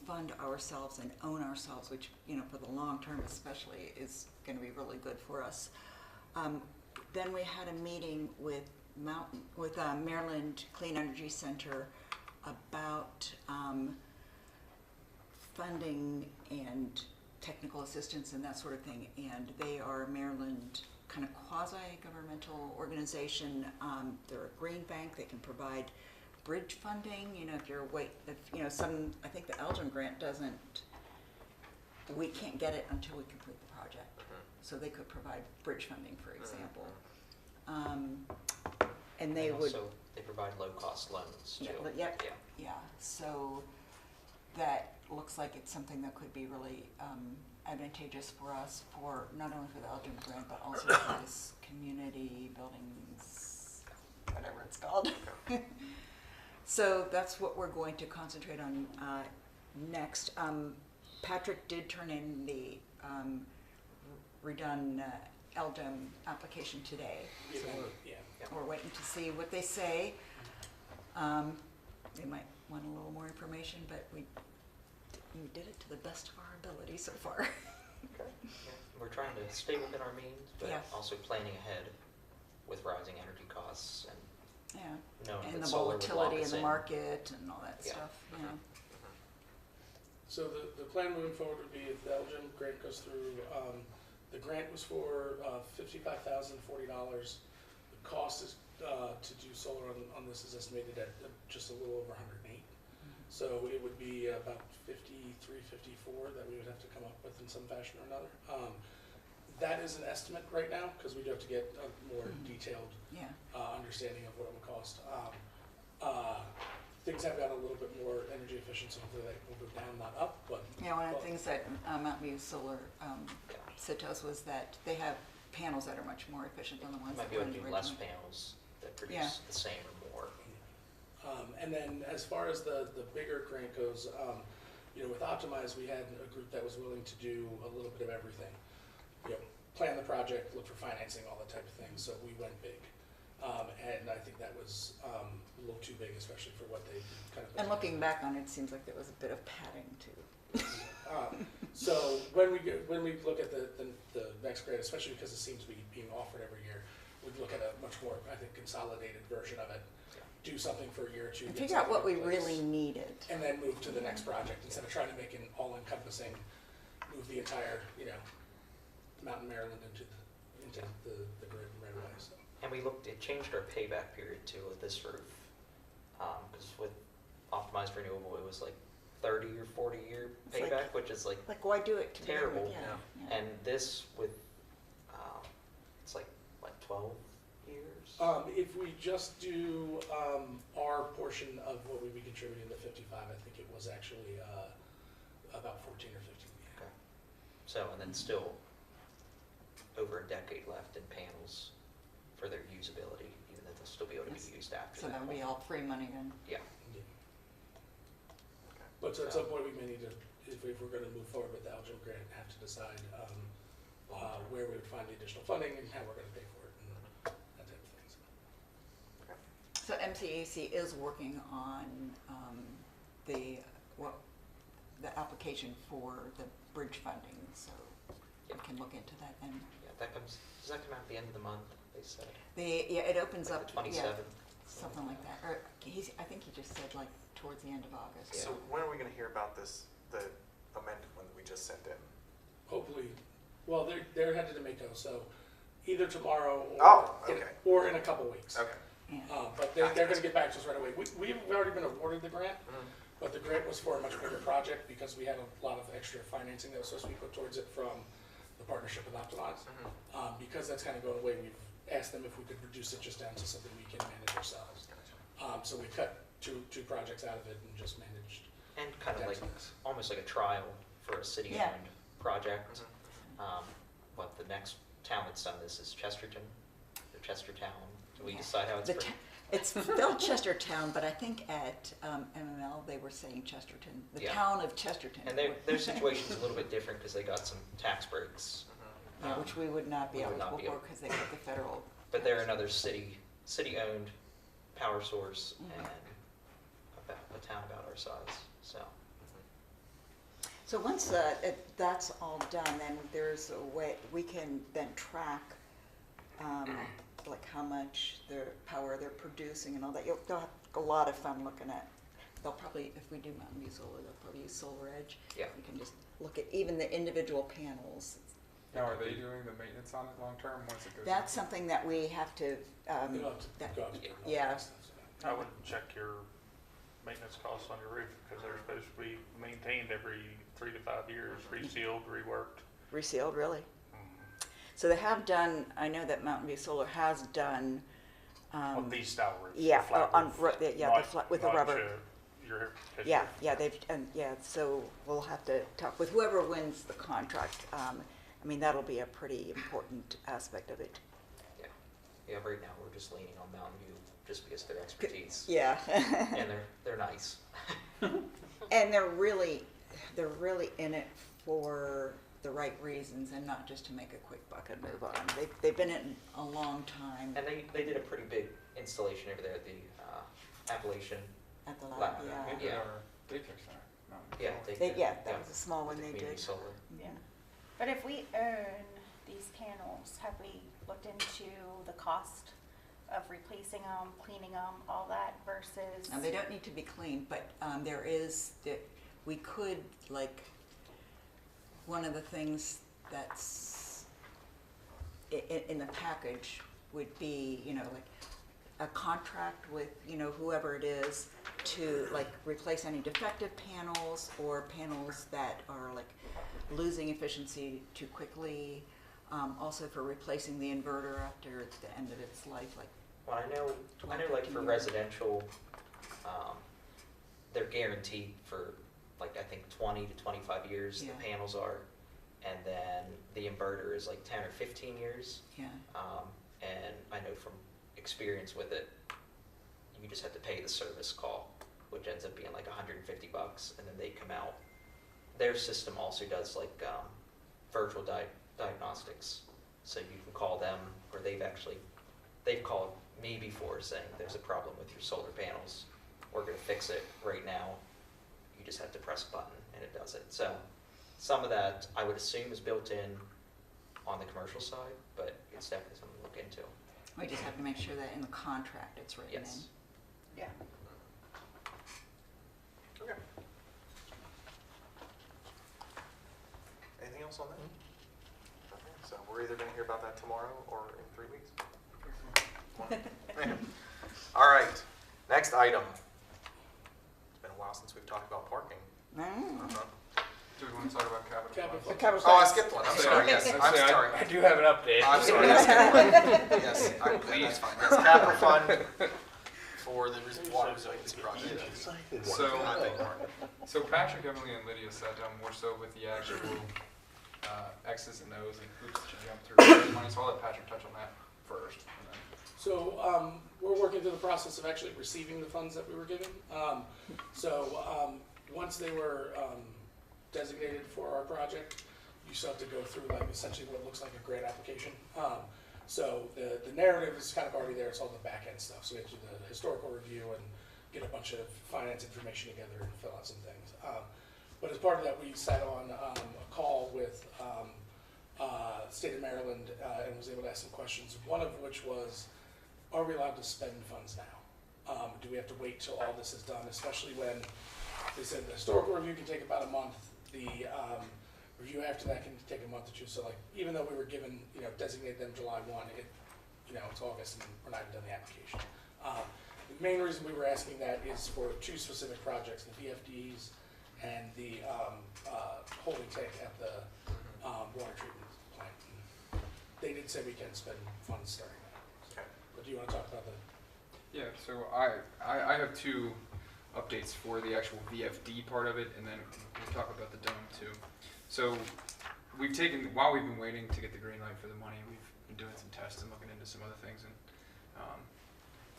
fund ourselves and own ourselves, which, you know, for the long term especially, is going to be really good for us. Then we had a meeting with Maryland Clean Energy Center about funding and technical assistance and that sort of thing. And they are a Maryland kind of quasi-governmental organization. They're a green bank. They can provide bridge funding. You know, I think the Elgin grant doesn't, we can't get it until we complete the project. So they could provide bridge funding, for example. And they would. Also, they provide low-cost loans too. Yeah, so that looks like it's something that could be really advantageous for us, for not only for the Elgin grant, but also for this community buildings, whatever it's called. So that's what we're going to concentrate on next. Patrick did turn in the redone LDEM application today. So we're waiting to see what they say. They might want a little more information, but we did it to the best of our ability so far. Okay. Yeah. We're trying to stay within our means, but also planning ahead with rising energy costs and knowing and that the solar would lock volatility in us the market and all that stuff. Yeah. So the plan moving forward would be if the Elgin grant goes through, the grant was for $55,040. The cost is to do solar on this is estimated at just a little over 108. So it would be about 53, 54 that we would have to come up with in some fashion or another. That is an estimate right now because we do have to get a more detailed understanding of what it would cost. Things have gotten a little bit more energy efficient, so hopefully that will go down, not up. But one of the things that Mountain View Solar said to us was that they have panels that are much more efficient than the ones might that be able were to do less panels that produce the same or more. And then as far as the bigger grant goes, with Optimize, we had a group that was willing to do a little bit of everything. Plan the project, look for financing, all that type of thing. So we went big. And I think that was a little too big, especially for what they kind of. And looking back on it, it seems like there was a bit of padding too. So when we look at the next grant, especially because it seems to be being offered every year, we'd look at a much more, I think, consolidated version of it. Do something for a year or two. And figure out what we really needed. And then move to the next project instead of trying to make an all-encompassing, move the entire, Mountain Maryland into the grid right away. So. And it changed our payback period too with this roof. Because with optimized renewable, it was like 30 or 40 year payback, which is like why do it to terrible. Yeah. And this with, it's like 12 years? If we just do our portion of what we would be contributing to 55, I think it was actually about 14 or 15. Okay. So, and then still over a decade left in panels for their usability, even though they'll still be able to be used after So that. that'll be all free money then? Yeah. But at some point we may need to, if we're going to move forward with the Elgin grant, have to decide where we would find the additional funding and how we're going to pay for it and that type of thing. So MCAC is working on the application for the bridge funding, so we can look into that then. Yeah, does that come out at the end of the month, they said? It opens Like up. the 27th? Something like that. Or I think he just said like towards the end of August. So when are we going to hear about this, the amended one that we just sent in? Hopefully, well, they're headed to Mako, so either tomorrow or in a couple weeks. Okay. But they're going to get back to us right away. We've already been awarded the grant, but the grant was for a much bigger project because we had a lot of extra financing that was supposed to be put towards it from the partnership with Optimize. Because that's kind of going away, we've asked them if we could reduce it just down to something we can manage ourselves. So we cut two projects out of it and just managed. And kind of like, almost like a trial for a city-owned project. What, the next town that's done this is Chesterton, or Chestertown. Do we decide how it's It's spelled Chestertown, but I think at MML they were saying Chesterton, the town of Chesterton. And their situation's a little bit different because they got some tax breaks. Which we would not be eligible for because they got the federal. But they're another city-owned power source and a town about our size, so. So once that's all done, then there's a way, we can then track, like how much their power they're producing and all that. They'll have a lot of fun looking at. They'll probably, if we do Mountain View Solar, they'll probably use Solar Edge. Yeah. We can just look at even the individual panels. Now, are they doing the maintenance on it long term once it goes? That's something that we have to, You'll have to that- go out to yeah. and stuff, so. I would check your maintenance costs on your roof, because they're supposed to be maintained every 3 to 5 years, resealed, reworked. resealed, really. So they have done, I know that Mountain View Solar has done, On these style roofs. the yeah, flat on, roof, yeah, not- the flat, with the not rubber. your Yeah, picture. yeah, they've, and yeah, so we'll have to talk with whoever wins the contract. I mean, that'll be a pretty important aspect of it. Yeah. Yeah, right now we're just leaning on Mountain View just because of their expertise. Yeah. And they're nice. And they're really in it for the right reasons and not just to make a quick buck and move on. They've been in it a long time And they did a pretty big installation over there at the Appalachian. at the lab, Lab. yeah. They did Yeah. our daycare center. Mountain View Yeah, Solar. they did. Yeah, that was a small one with the they community did. solar. Yeah. But if we own these panels, have we looked into the cost of replacing them, cleaning them, all that versus? And they don't need to be cleaned, but there is, we could, like, one of the things that's in the package would be, you know, like a contract with, you know, whoever it is to like replace any defective panels or panels that are like losing efficiency too quickly. Also for replacing the inverter after the end of its life, like. Well, I know like for 15 years. residential, they're guaranteed for like, I think 20 to 25 years, Yeah. the panels are. And then the inverter is like 10 or 15 years. Yeah. And I know from experience with it, you just have to pay the service call, which ends up being like $150, and then they come out. Their system also does like virtual diagnostics, so you can call them, or they've called me before saying there's a problem with your solar panels. We're going to fix it right now. You just have to press a button and it does it. So some of that I would assume is built in on the commercial side, but it's definitely something to look into. We just have to make sure that in the contract it's written in. Yes. Yeah. Okay. Anything else on that? Okay, so we're either gonna hear about that tomorrow or in 3 weeks. All right, next item. It's been a while since we've talked about parking. Do we want to talk about capital Capital funds? Capital Oh, I funds. skipped one, I'm sorry, yes, I'm sorry. I do have an update. I'm sorry, I skipped one. Yes, that's fine, yes, capital fund for the water resiliency project. So Patrick, Emily, and Lydia sat down more so with the actual X's and O's and hoops to jump through. Money, so I'll let Patrick touch on that first. And then So we're working through the process of actually receiving the funds that we were given. Once they were designated for our project, you still have to go through like essentially what looks like a grant application. So the narrative is kind of already there. It's all the back end stuff. So we have to do the historical review and get a bunch of finance information together and fill out some things. But as part of that, we sat on a call with State of Maryland and was able to ask some questions. One of which was, are we allowed to spend funds now? Do we have to wait till all this is done, especially when they said the historical review can take about a month. The review after that can take a month or two. So like, even though we were given, designated them July 1, it's August and we're not even done the application. The main reason we were asking that is for two specific projects, the VFDs and the holding tank at the water treatment plant. And they did say we can spend funds starting now. So, but do you want to talk about that? Yeah, so I have two updates for the actual VFD part of it, and then we'll talk about the dome too. So while we've been waiting to get the green light for the money, we've been doing some tests and looking into some other things, and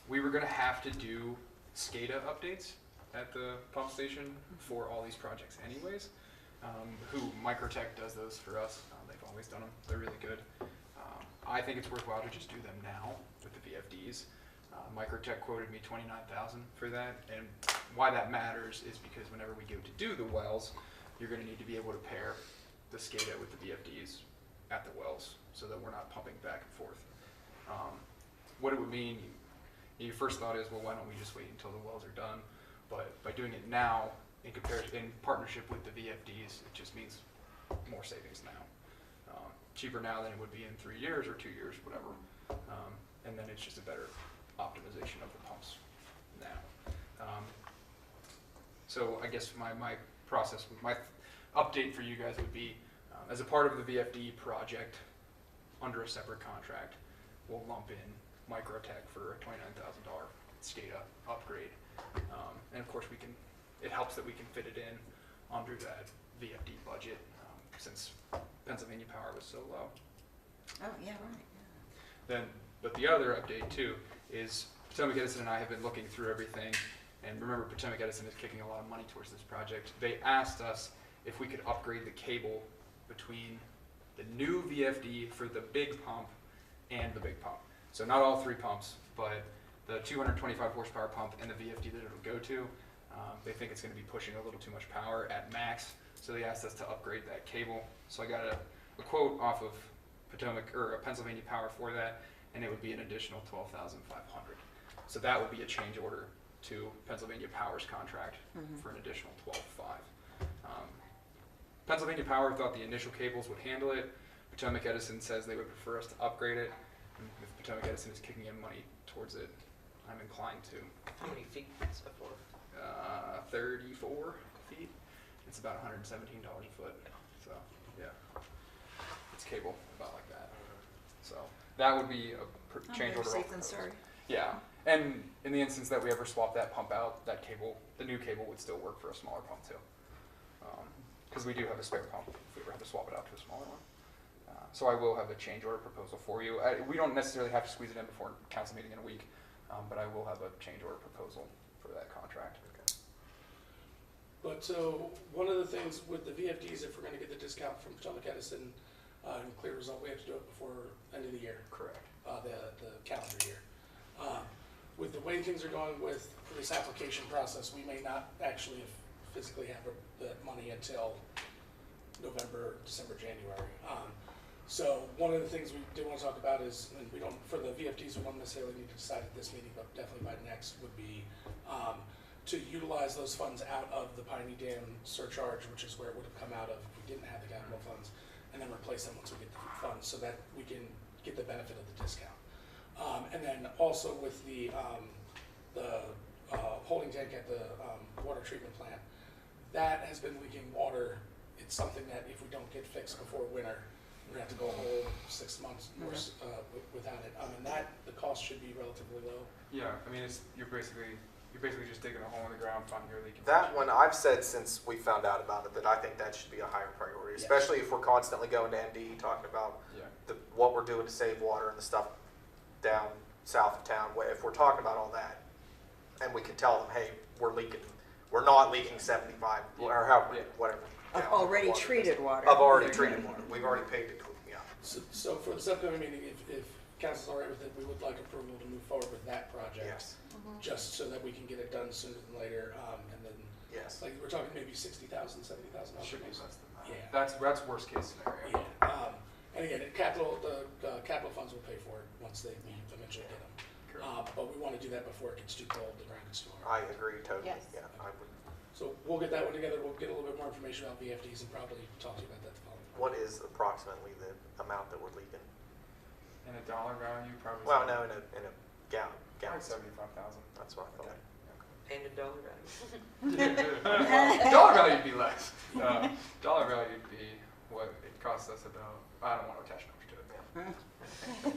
we were gonna have to do SCADA updates at the pump station for all these projects anyways. Microtech does those for us. They've always done them. They're really good. I think it's worthwhile to just do them now with the VFDs. Microtech quoted me $29,000 for that, and why that matters is because whenever we go to do the wells, you're going to need to be able to pair the SCADA with the VFDs at the wells so that we're not pumping back and forth. What it would mean, your first thought is, well, why don't we just wait until the wells are done? But by doing it now, in partnership with the VFDs, it just means more savings now. Cheaper now than it would be in 3 years or 2 years, whatever. And then it's just a better optimization of the pumps now. So I guess my process, my update for you guys would be, as a part of the VFD project, under a separate contract, we'll lump in Microtech for a $29,000 SCADA upgrade. And of course it helps that we can fit it in under that VFD budget, since Pennsylvania Power was so low. Oh, yeah, right. But the other update too is Potomac Edison and I have been looking through everything, and remember Potomac Edison is kicking a lot of money towards this project. They asked us if we could upgrade the cable between the new VFD for the big pump and the big pump. So not all 3 pumps, but the 225 horsepower pump and the VFD that it'll go to. They think it's going to be pushing a little too much power at max, so they asked us to upgrade that cable. So I got a quote off of Pennsylvania Power for that, and it would be an additional $12,500. So that would be a change order to Pennsylvania Power's contract for an additional $12,500. Pennsylvania Power thought the initial cables would handle it. Potomac Edison says they would prefer us to upgrade it. And if Potomac Edison is kicking in money towards it, I'm inclined to. How many feet is that for? 34 feet. It's about $117 a foot. So yeah, it's cable about like that. So that would be a change order. Safe than sorry. Yeah, and in the instance that we ever swap that pump out, that cable, the new cable would still work for a smaller pump too. Because we do have a spare pump if we ever have to swap it out to a smaller one. So I will have a change order proposal for you. We don't necessarily have to squeeze it in before council meeting in a week, but I will have a change order proposal for that contract. But so, one of the things with the VFDs, if we're gonna get the discount from Potomac Edison, and clear result, we have to do it before end of the year. Correct. The calendar year. With the way things are going with this application process, we may not actually physically have the money until November, December, January. So one of the things we do want to talk about is, and we don't, for the VFDs, we don't necessarily need to decide at this meeting, but definitely by next would be to utilize those funds out of the Piney Dam surcharge, which is where it would have come out of if we didn't have the capital funds, and then replace them once we get the funds so that we can get the benefit of the discount. And then also with the holding tank at the water treatment plant, that has been leaking water. It's something that if we don't get fixed before winter, we're gonna have to go a whole 6 months or without it. And that, the cost should be relatively low. Yeah, I mean, you're basically just digging a hole in the ground, finding your leaking. That one, I've said since we found out about it, that I think that should be a higher priority, especially if we're constantly going to MD talking about what we're doing to save water and the stuff down south of town. If we're talking about all that, and we can tell them, hey, we're not leaking 75 or however, whatever. Of already treated water. Of already treated water. We've already paid to clean, yeah. So for this upcoming meeting, if council's all right with it, we would like approval to move forward with that project. Yes. Just so that we can get it done sooner than later, and then, Yes. like, we're talking maybe $60,000, $70,000. Should be less than that. Yeah. That's worst case scenario. Yeah, and again, the capital funds will pay for it once we eventually get them. Correct. But we want to do that before it gets too cold, the ground gets too hard. I agree totally. Yes. Yeah, I would. So we'll get that one together, we'll get a little bit more information about VFDs and probably talk to you about that the following. What is approximately the amount that we're leaking? In a dollar value, probably. Well, no, in a gallon. Like 75,000. That's what I thought. And in dollar value. Dollar value would be less. Dollar value would be what it costs us about. I don't want to attach numbers to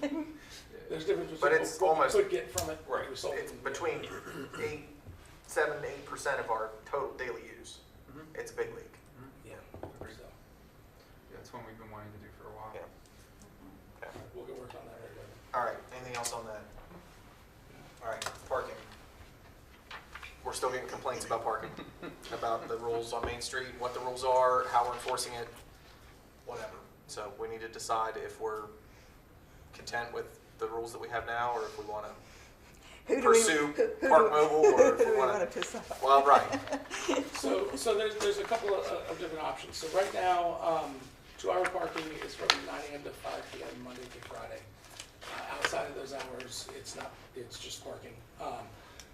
it. There's difference But between it's what we almost- could get from it, Right. result It's in- between 7 to 8% of our total daily use. Mhm. It's a big leak. Yeah, Agreed. so, Yeah, it's one we've been wanting to do for a while. Yeah. Okay. we'll get work on that right away. All right, anything else on that? All right, parking. We're still getting complaints about parking, about the rules on Main Street, what the rules are, how we're enforcing it, whatever. So we need to decide if we're content with the rules that we have now, or if we want to. pursue Park Mobile or if Who do we we want want to. to piss off? Well, right. So there's a couple of different options. So right now, 2-hour parking is from 9 a.m. to 5 p.m. Monday through Friday. Outside of those hours, it's just parking,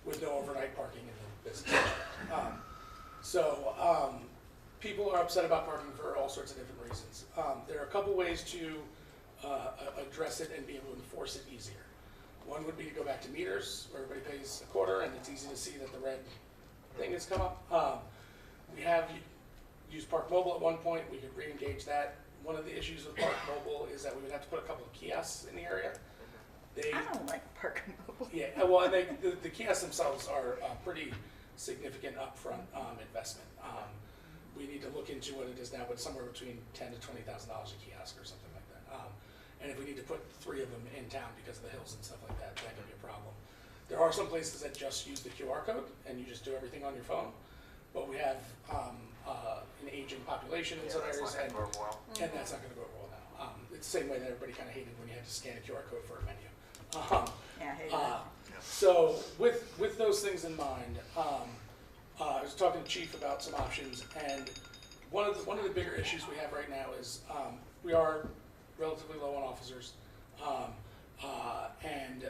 with no overnight parking in the business. People are upset about parking for all sorts of different reasons. There are a couple ways to address it and be able to enforce it easier. One would be to go back to meters, where everybody pays a quarter, and it's easy to see that the red thing has come up. We have used Park Mobile at one point. We could re-engage that. One of the issues with Park Mobile is that we would have to put a couple of kiosks in the area. I don't like Park Mobile. Yeah, well, and the kiosks themselves are a pretty significant upfront investment. We need to look into what it is now, but somewhere between $10,000 to $20,000 a kiosk or something like that. And if we need to put 3 of them in town because of the hills and stuff like that, that can be a problem. There are some places that just use the QR code and you just do everything on your phone. But we have an aging population in some areas, and that's not going to go over well now. It's the same way that everybody kind of hated when you had to scan a QR code for a menu. Yeah, I hate that. So with those things in mind, I was talking to Chief about some options, and one of the bigger issues we have right now is we are relatively low on officers, and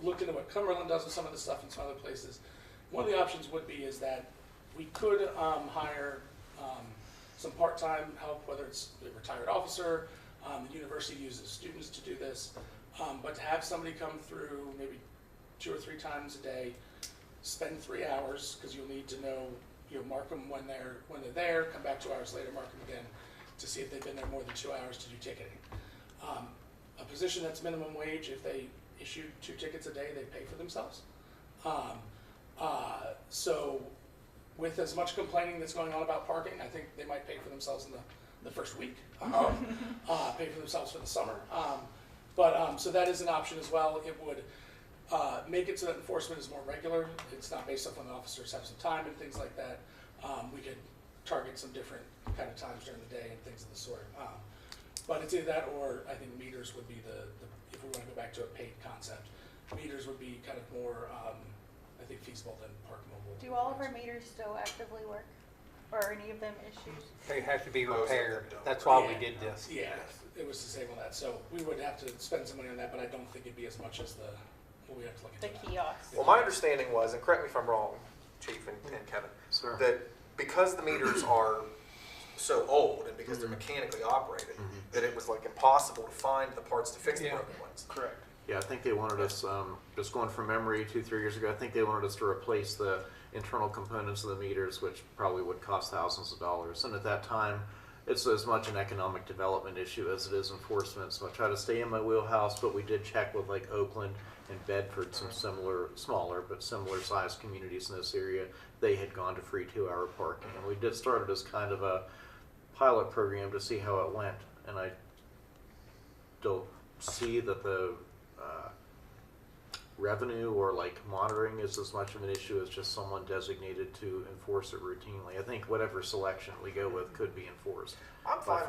looked into what Cumberland does with some of the stuff in some other places. One of the options would be is that we could hire some part-time help, whether it's a retired officer. The university uses students to do this, but to have somebody come through maybe 2 or 3 times a day, spend 3 hours, because you'll need to know, mark them when they're there, come back 2 hours later, mark them again, to see if they've been there more than 2 hours to do ticketing. A position that's minimum wage, if they issue 2 tickets a day, they pay for themselves. So with as much complaining that's going on about parking, I think they might pay for themselves in the first week, pay for themselves for the summer. So that is an option as well. It would make it so that enforcement is more regular. It's not based off when the officers have some time and things like that. We could target some different kind of times during the day and things of the sort. But it's either that, or I think meters would be if we want to go back to a paid concept, meters would be kind of more, I think, feasible than Park Mobile. Do all of our meters still actively work? Or are any of them issues? They have to be repaired. That's why we did this. Yeah, it was disable that. So we would have to spend some money on that, but I don't think it'd be as much as we have to look into The that. kiosks? Well, my understanding was, and correct me if I'm wrong, Chief and Kevin, Sir. that because the meters are so old and because they're mechanically operated, that it was like impossible to find the parts to fix the broken ones. Correct. Yeah, I think they wanted us, just going from memory 2-3 years ago, I think they wanted us to replace the internal components of the meters, which probably would cost thousands of dollars. And at that time, it's as much an economic development issue as it is enforcement. So I try to stay in my wheelhouse, but we did check with like Oakland and Bedford, some smaller but similar sized communities in this area. They had gone to free 2-hour parking. And we did start it as kind of a pilot program to see how it went. And I don't see that the revenue or like monitoring is as much of an issue as just someone designated to enforce it routinely. I think whatever selection we go with could be enforced. I'm fine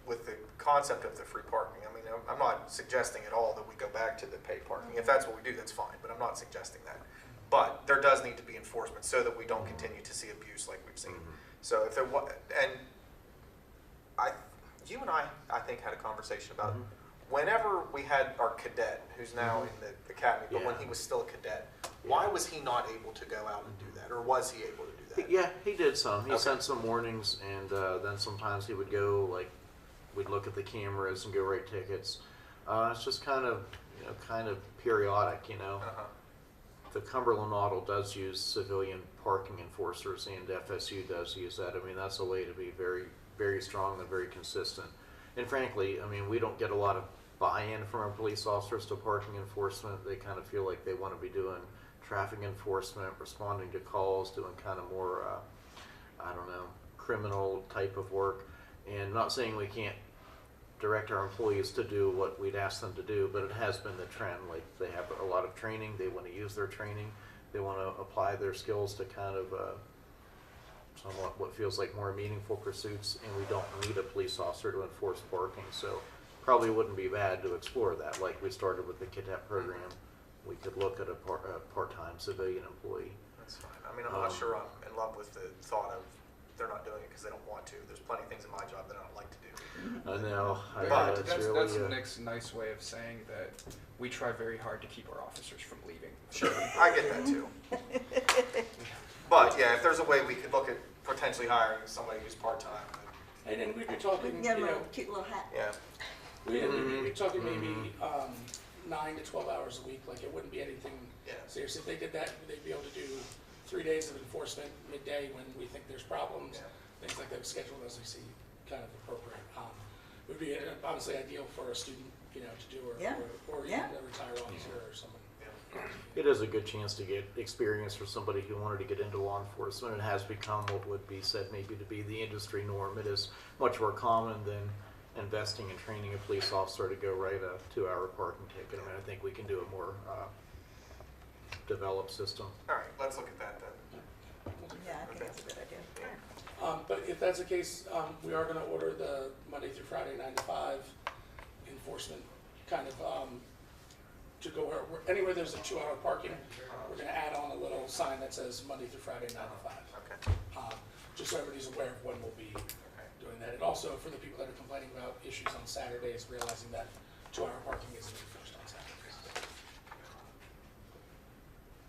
with the concept of the free parking. I mean, I'm not suggesting at all that we go back to the paid parking. If that's what we do, that's fine, but I'm not suggesting that. But there does need to be enforcement so that we don't continue to see abuse like we've seen. So if there was, and you and I think, had a conversation about whenever we had our cadet, who's now in the academy, but when he was still a cadet, why was he not able to go out and do that, or was he able to do that? Yeah, he did some. He sent some warnings, and then sometimes he would go, like, we'd look at the cameras and go write tickets. It's just kind of periodic, The Cumberland model does use civilian parking enforcers, and FSU does use that. I mean, that's a way to be very, very strong and very consistent. And frankly, I mean, we don't get a lot of buy-in from our police officers to parking enforcement. They kind of feel like they want to be doing traffic enforcement, responding to calls, doing kind of more, criminal type of work. And not saying we can't direct our employees to do what we'd ask them to do, but it has been the trend. Like, they have a lot of training, they want to use their training, they want to apply their skills to kind of somewhat what feels like more meaningful pursuits, and we don't need a police officer to enforce parking. So probably wouldn't be bad to explore that, like we started with the cadet program. we could look at a part-time civilian employee. That's fine. I mean, I'm not sure I'm in love with the thought of they're not doing it because they don't want to. There's plenty of things in my job that I don't like to do. I know, But it's That's really, Nick's nice way of saying that we try very hard to keep our officers from leaving. Sure, I get that too. But yeah, if there's a way we could look at potentially hiring somebody who's part-time, And then we'd be We talking, can you give them know, a cute little hat. yeah. we'd be talking maybe 9 to 12 hours a week, like it wouldn't be anything Yeah. serious. If they did that, they'd be able to do 3 days of enforcement midday when we think there's problems, Yeah. things like that, scheduled as we see kind of appropriate. It would be honestly ideal for a student, you know, to do, or Yeah. or even Yeah. a retired officer or someone. it is a good chance to get experience for somebody who wanted to get into law enforcement. It has become what would be said maybe to be the industry norm. It is much more common than investing and training a police officer to go write a 2-hour parking ticket. I mean, I think we can do a more developed system. All right, let's look at that then. Yeah, I think that's a good idea. But if that's the case, we are gonna order the Monday through Friday, 9 to 5 enforcement kind of, to go anywhere there's a 2-hour parking, we're gonna add on a little sign that says Monday through Friday, 9 to 5. Okay. Just so everybody's aware of when we'll be doing that. And also for the people that are complaining about issues on Saturdays, realizing that 2-hour parking isn't enforced on Saturdays.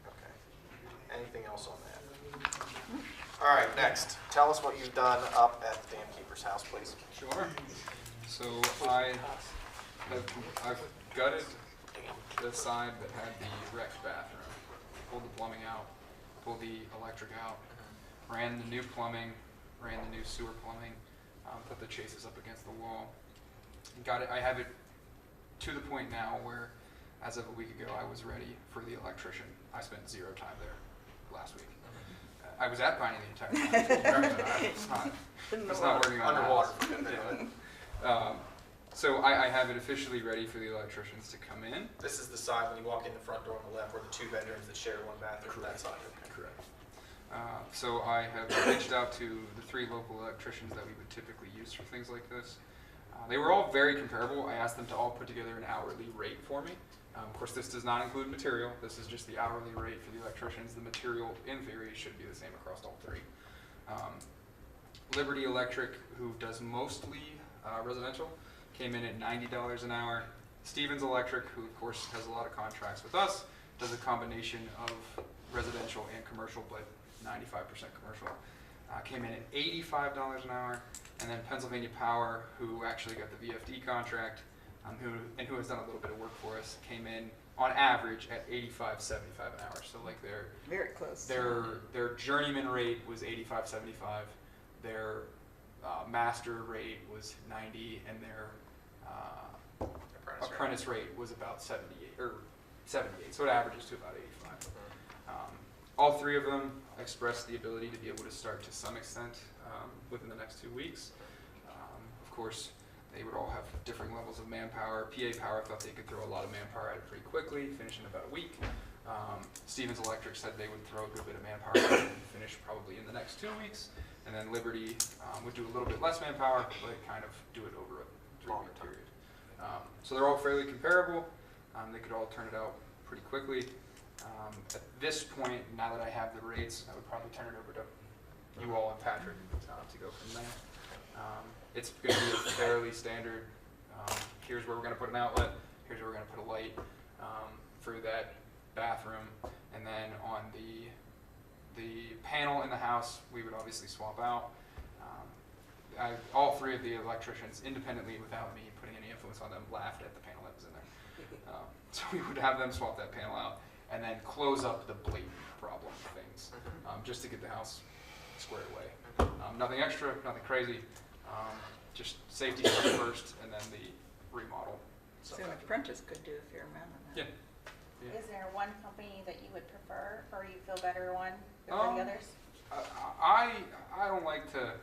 Okay. Anything else on that? All right, next. Tell us what you've done up at the Dam Keeper's house, please. Sure. So I've gutted the side that had the wrecked bathroom, pulled the plumbing out, pulled the electric out, ran the new plumbing, ran the new sewer plumbing, put the chases up against the wall. Got it. I have it to the point now where, as of a week ago, I was ready for the electrician. I spent 0 time there last week. I was at Piney the entire time. It's not working on Underwater. Yeah. So I have it officially ready for the electricians to come in. This is the side when you walk in the front door on the left where the 2 bedrooms that share one bathroom, that side. Correct. So I have reached out to the 3 local electricians that we would typically use for things like this. They were all very comparable. I asked them to all put together an hourly rate for me. Of course, this does not include material. This is just the hourly rate for the electricians. The material, in theory, should be the same across all 3. Liberty Electric, who does mostly residential, came in at $90 an hour. Stevens Electric, who of course has a lot of contracts with us, does a combination of residential and commercial, but 95% commercial, came in at $85 an hour. And then Pennsylvania Power, who actually got the VFD contract, who has done a little bit of work for us, came in on average at $85.75 an hour. So like Very close. their journeyman rate was $85.75. Their master rate was $90, and their apprentice rate was about 78 or 78. So it averages to about 85. All 3 of them expressed the ability to be able to start to some extent within the next 2 weeks. Of course, they would all have different levels of manpower. PA Power thought they could throw a lot of manpower at it pretty quickly, finish in about a week. Stevens Electric said they would throw a good bit of manpower at it and finish probably in the next 2 weeks. And then Liberty would do a little bit less manpower, but kind of do it over a 3-week period. So they're all fairly comparable. They could all turn it out pretty quickly. At this point, now that I have the rates, I would probably turn it over to you all and Patrick to go from there. It's going to be a fairly standard, here's where we're going to put an outlet, here's where we're going to put a light for that bathroom, and then on the panel in the house, we would obviously swap out. All 3 of the electricians, independently without me putting any influence on them, laughed at the panel that was in there. So we would have them swap that panel out and then close up the blatant problem things, just to get the house squared away. Nothing extra, nothing crazy, just safety stuff first, and then the remodel. So an apprentice could do a fair amount of that. Yeah. Is there one company that you would prefer, or you feel better one over the others? I don't like to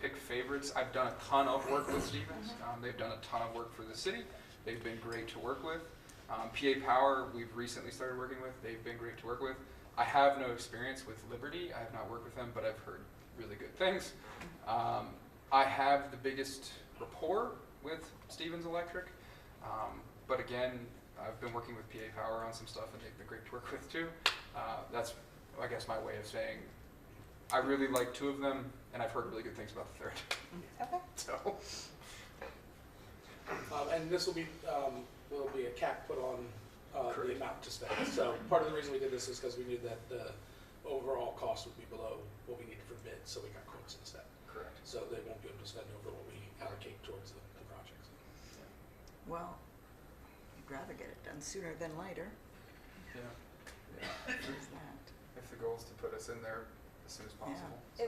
pick favorites. I've done a ton of work with Stevens. They've done a ton of work for the city. They've been great to work with. PA Power, we've recently started working with. They've been great to work with. I have no experience with Liberty. I have not worked with them, but I've heard really good things. I have the biggest rapport with Stevens Electric, but again, I've been working with PA Power on some stuff, and they've been great to work with too. That's, I guess, my way of saying I really like two of them, and I've heard really good things about the third. Okay. So, And this will be a cap put on the Correct. amount to spend. So part of the reason we did this is because we knew that the overall cost would be below what we needed for bids, so we got quotes instead. correct. So they won't be able to spend over what we allocate towards the projects. Well, you'd rather get it done sooner than later. Yeah. There's that. If the goal is to put us in there as soon as possible. So.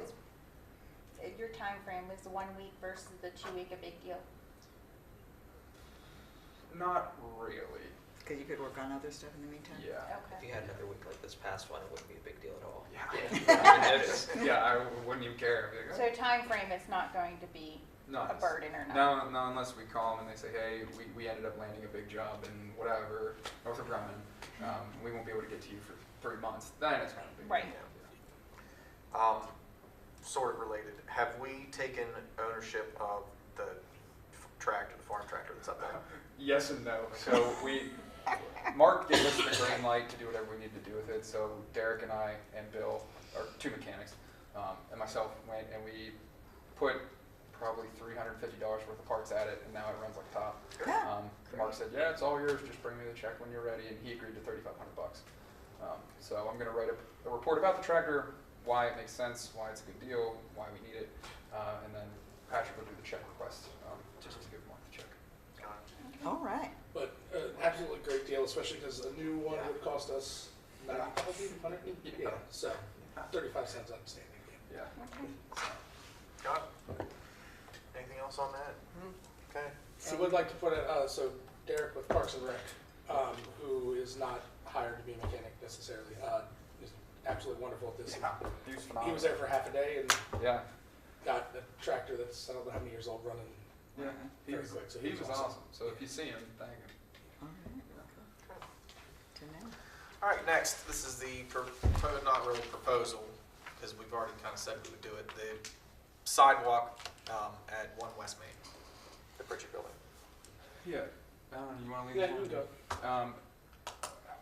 Is your time frame is 1 week versus the 2 week a big deal? Not really. Because you could work on other stuff in the meantime. Yeah. If you Okay. had another week like this past one, it wouldn't be a big deal at all. Yeah. I noticed. Yeah, I wouldn't even care. I'd be like, So time frame is not going to be Not a burden or not? No, unless we call them and they say, hey, we ended up landing a big job in whatever, Northrop Grumman. We won't be able to get to you for 3 months. Then it's kind of a big. Right. deal. Sort of related, have we taken ownership of the tractor, the farm tractor that's up there? Yes and no. So Mark gave us the green light to do whatever we need to do with it. So Derek and I and Bill, or 2 mechanics, and myself went and we put probably $350 worth of parts at it, and now it runs like top. Yeah. Mark said, "Yeah, it's all yours. Just bring me the check when you're ready," and he agreed to $3,500. So I'm going to write a report about the tractor, why it makes sense, why it's a good deal, why we need it, and then Patrick will do the check request just to give Mark the check. All right. But absolutely great deal, especially because a new one would cost us $90, yeah. So 35 cents outstanding. Yeah. Got it. Anything else on that? Okay. I would like to put it, so Derek with Parks and Rec, who is not hired to be a mechanic necessarily, is absolutely wonderful at this. He was phenomenal. He was there for half a day and Yeah. got a tractor that's, I don't know how many years old, running. Yeah. He Very was quick, so he he was was awesome. So if you see him, thank him. All right. To know. All right, next, this is the, not really proposal, because we've already kind of said we would do it, the sidewalk at 1 West Main, the Pritchard Building. Yeah. You want to leave Yeah, this you one? can go.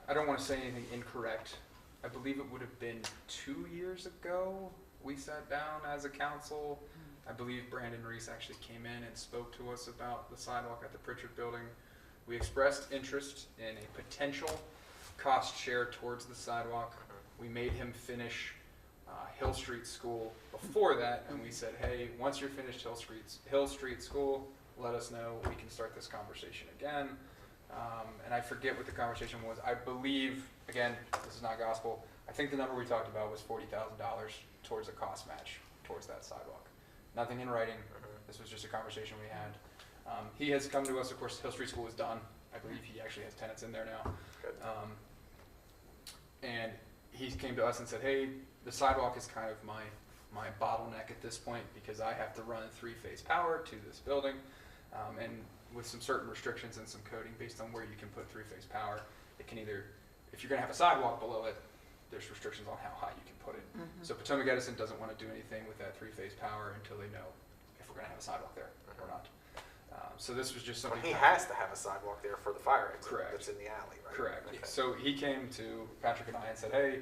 I don't want to say anything incorrect. I believe it would have been 2 years ago we sat down as a council. I believe Brandon Reese actually came in and spoke to us about the sidewalk at the Pritchard Building. We expressed interest in a potential cost share towards the sidewalk. We made him finish Hill Street School before that, and we said, hey, once you're finished Hill Street School, let us know. We can start this conversation again. And I forget what the conversation was. I believe, again, this is not gospel, I think the number we talked about was $40,000 towards a cost match towards that sidewalk. Nothing in writing. This was just a conversation we had. He has come to us, of course, Hill Street School is done. I believe he actually has tenants in there now. Good. And he came to us and said, hey, the sidewalk is kind of my bottleneck at this point because I have to run 3-phase power to this building. And with some certain restrictions and some coding based on where you can put 3-phase power, it can either, if you're gonna have a sidewalk below it, there's restrictions on how high you can put it. So Potomac Edison doesn't want to do anything with that 3-phase power until they know if we're gonna have a sidewalk there or not. So this was just something. He has to have a sidewalk there for the fire exit. Correct. That's in the alley, right? Correct. Okay. So he came to Patrick and I and said, hey,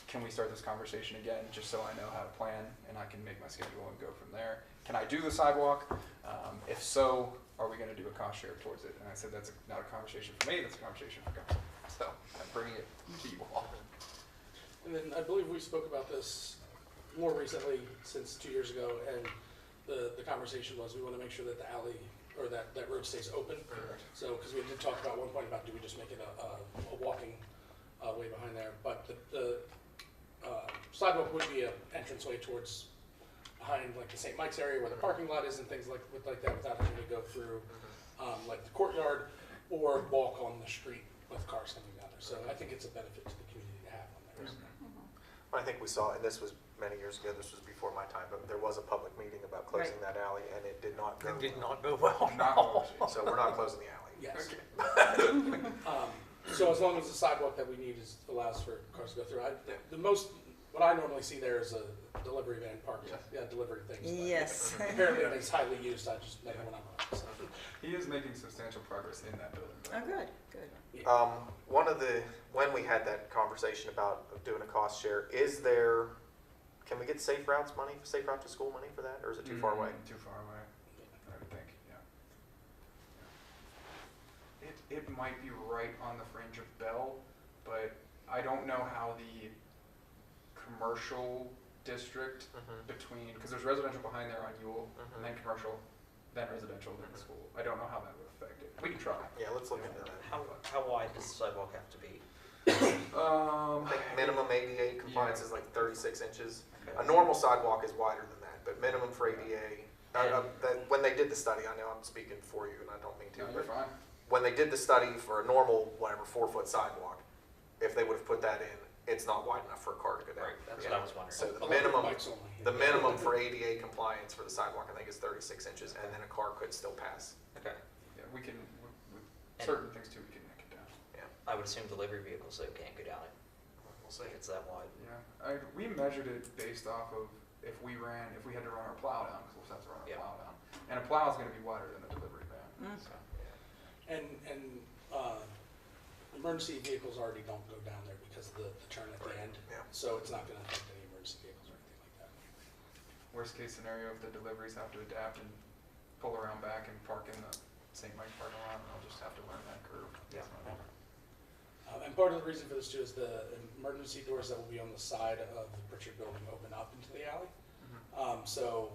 can we start this conversation again, just so I know how to plan and I can make my schedule and go from there. Can I do the sidewalk? If so, are we gonna do a cost share towards it? And I said, that's not a conversation for me, that's a conversation for council. So I'm bringing it to you all. And then I believe we spoke about this more recently, since 2 years ago, and the conversation was we want to make sure that the alley, or that road stays open. Correct. So, because we did talk about one point about do we just make it a walking way behind there, but the sidewalk would be an entranceway towards behind like the St. Mike's area where the parking lot is and things like that without having to go through like the courtyard or walk on the street with cars coming down there. So I think it's a benefit to the community to have on there. I think we saw, and this was many years ago, this was before my time, but there was a public meeting about closing that alley, and it did not go. It did not go well. No. So we're not closing the alley. Yes. So as long as the sidewalk that we need allows for cars to go through. What I normally see there is a delivery van parked, delivering things. But Yes. apparently it's highly used, I just never went on. So, He is making substantial progress in that building. Oh, good, good. One of the, when we had that conversation about doing a cost share, can we get Safe Routes money, Safe Route to School money for that, or is it too far away? Too far away, I would think, yeah. It might be right on the fringe of Bell, but I don't know how the commercial district between, because there's residential behind there on Ewell, and then commercial, then residential, then school. I don't know how that would affect it. We can try. Yeah, let's look into that. How wide does the sidewalk have to be? I think minimum ADA compliance is like 36 inches. Okay. A normal sidewalk is wider than that, but minimum for ADA, when they did the study, I know I'm speaking for you and I don't mean to, No, you're but fine. when they did the study for a normal, whatever, 4-foot sidewalk, if they would have put that in, it's not wide enough for a car to go down. Right, that's what I was wondering. So the electric minimum, bikes only. the minimum for ADA compliance for the sidewalk, I think, is 36 inches, and then a car could still pass. Okay. Yeah, we can, with And- certain things too, we can knock it down. I would assume delivery vehicles though can't go down it We'll see. if it's that wide. Yeah, we measured it based off of if we had to run our plow down, because we'll have to run our Yeah. plow down. And a plow is gonna be wider than a delivery van, so. And emergency vehicles already don't go down there because of the turn at the end. Yeah. So it's not gonna affect any emergency vehicles or anything like that. Worst case scenario, if the deliveries have to adapt and pull around back and park in the St. Mike's parking lot, I'll just have to learn that curve. Yeah. And part of the reason for this too is the emergency doors that will be on the side of the Pritchard building open up into the alley. So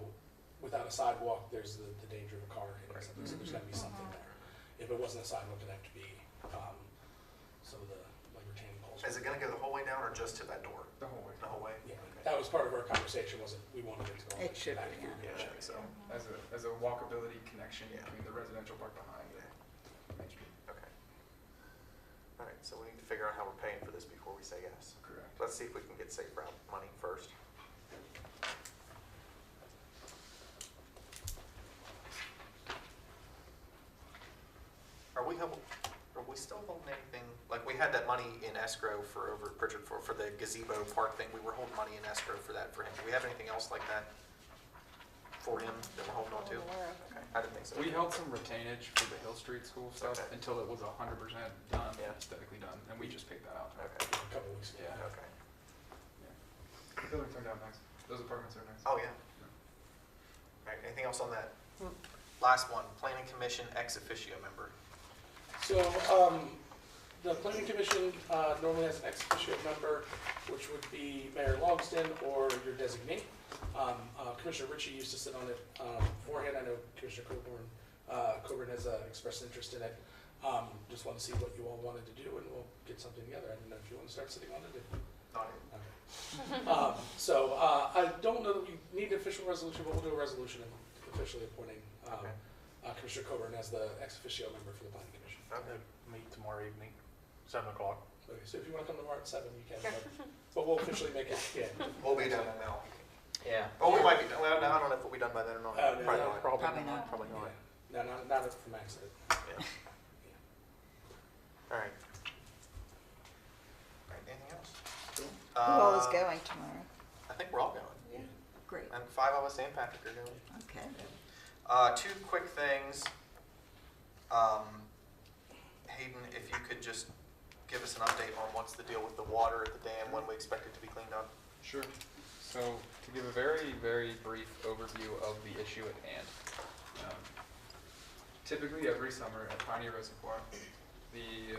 without a sidewalk, there's the danger of a car hitting something, so there's gotta be something there. If it wasn't a sidewalk, it'd have to be, some of the, like, retaining poles. Is it gonna go the whole way down or just to that door? The whole way. The whole way? Yeah, that was part of our conversation, was that we wanted it to go. It should back be, through yeah. the building, so. As a walkability connection Yeah. between the residential park behind and Main Street. Okay. All right, so we need to figure out how we're paying for this before we say yes. Correct. Let's see if we can get Safe Route money first. Are we still holding anything, like we had that money in escrow for over at Pritchard for the gazebo park thing, we were holding money in escrow for that for him. Do we have anything else like that for him that we're holding on to? Okay, I didn't think so. We held some retainage for the Hill Street School stuff Okay. until it was 100% done, Yeah. aesthetically done, and we just paid that out. Okay, A couple weeks ago. Yeah. okay. The building turned out nice. Those apartments are nice. Oh, yeah. All right, anything else on that? Last one, Planning Commission ex officio member. So, the planning commission, normally has an ex officio member, which would be Mayor Logston or your designee. Commissioner Ritchie used to sit on it, beforehand. I know Commissioner Coburn has, expressed interest in it. Just want to see what you all wanted to do, and we'll get something together. I don't know if you want to start sitting on it. Not it. I don't know that we need an official resolution, but we'll do a resolution officially appointing, Okay. Commissioner Coburn as the ex officio member for the planning commission. Okay. Meet tomorrow evening, 7 o'clock. Okay, so if you want to come tomorrow at 7, you can, but we'll officially make it, yeah. We'll be done now. Yeah. Oh, we might be done, well, no, I don't know if we'll be done by then or not. No, Probably no, not. Probably not. Probably not. No, not from accident. Yeah. All right. All right, anything else? Who all is going tomorrow? I think we're all going. Great, And 5 of us and Patrick are going. okay. 2 quick things. Hayden, if you could just give us an update on what's the deal with the water at the dam, when we expect it to be cleaned up. Sure. So to give a very, very brief overview of the issue at hand. Typically every summer at Piney Reservoir, the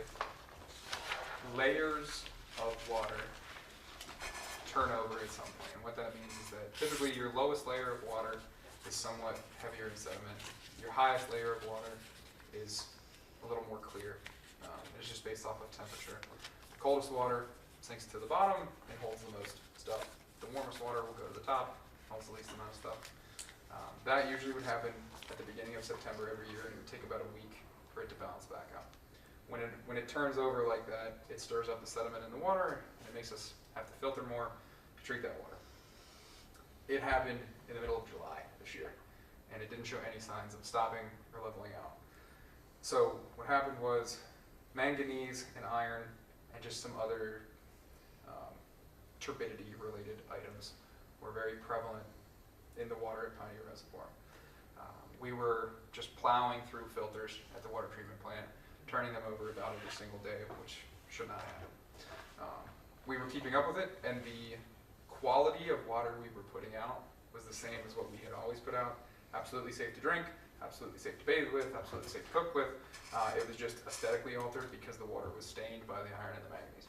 layers of water turn over at some point. And what that means is that typically your lowest layer of water is somewhat heavier in sediment. Your highest layer of water is a little more clear. It's just based off of temperature. The coldest water sinks to the bottom and holds the most stuff. The warmest water will go to the top, holds the least amount of stuff. That usually would happen at the beginning of September every year, and it would take about a week for it to balance back out. When it turns over like that, it stirs up the sediment in the water, and it makes us have to filter more to treat that water. It happened in the middle of July this year, and it didn't show any signs of stopping or leveling out. So what happened was manganese and iron and just some other turbidity-related items were very prevalent in the water at Pioneer Reservoir. we were just plowing through filters at the water treatment plant, turning them over about every single day, which should not happen. We were keeping up with it, and the quality of water we were putting out was the same as what we had always put out. Absolutely safe to drink, absolutely safe to bathe with, absolutely safe to cook with. It was just aesthetically altered because the water was stained by the iron and the manganese.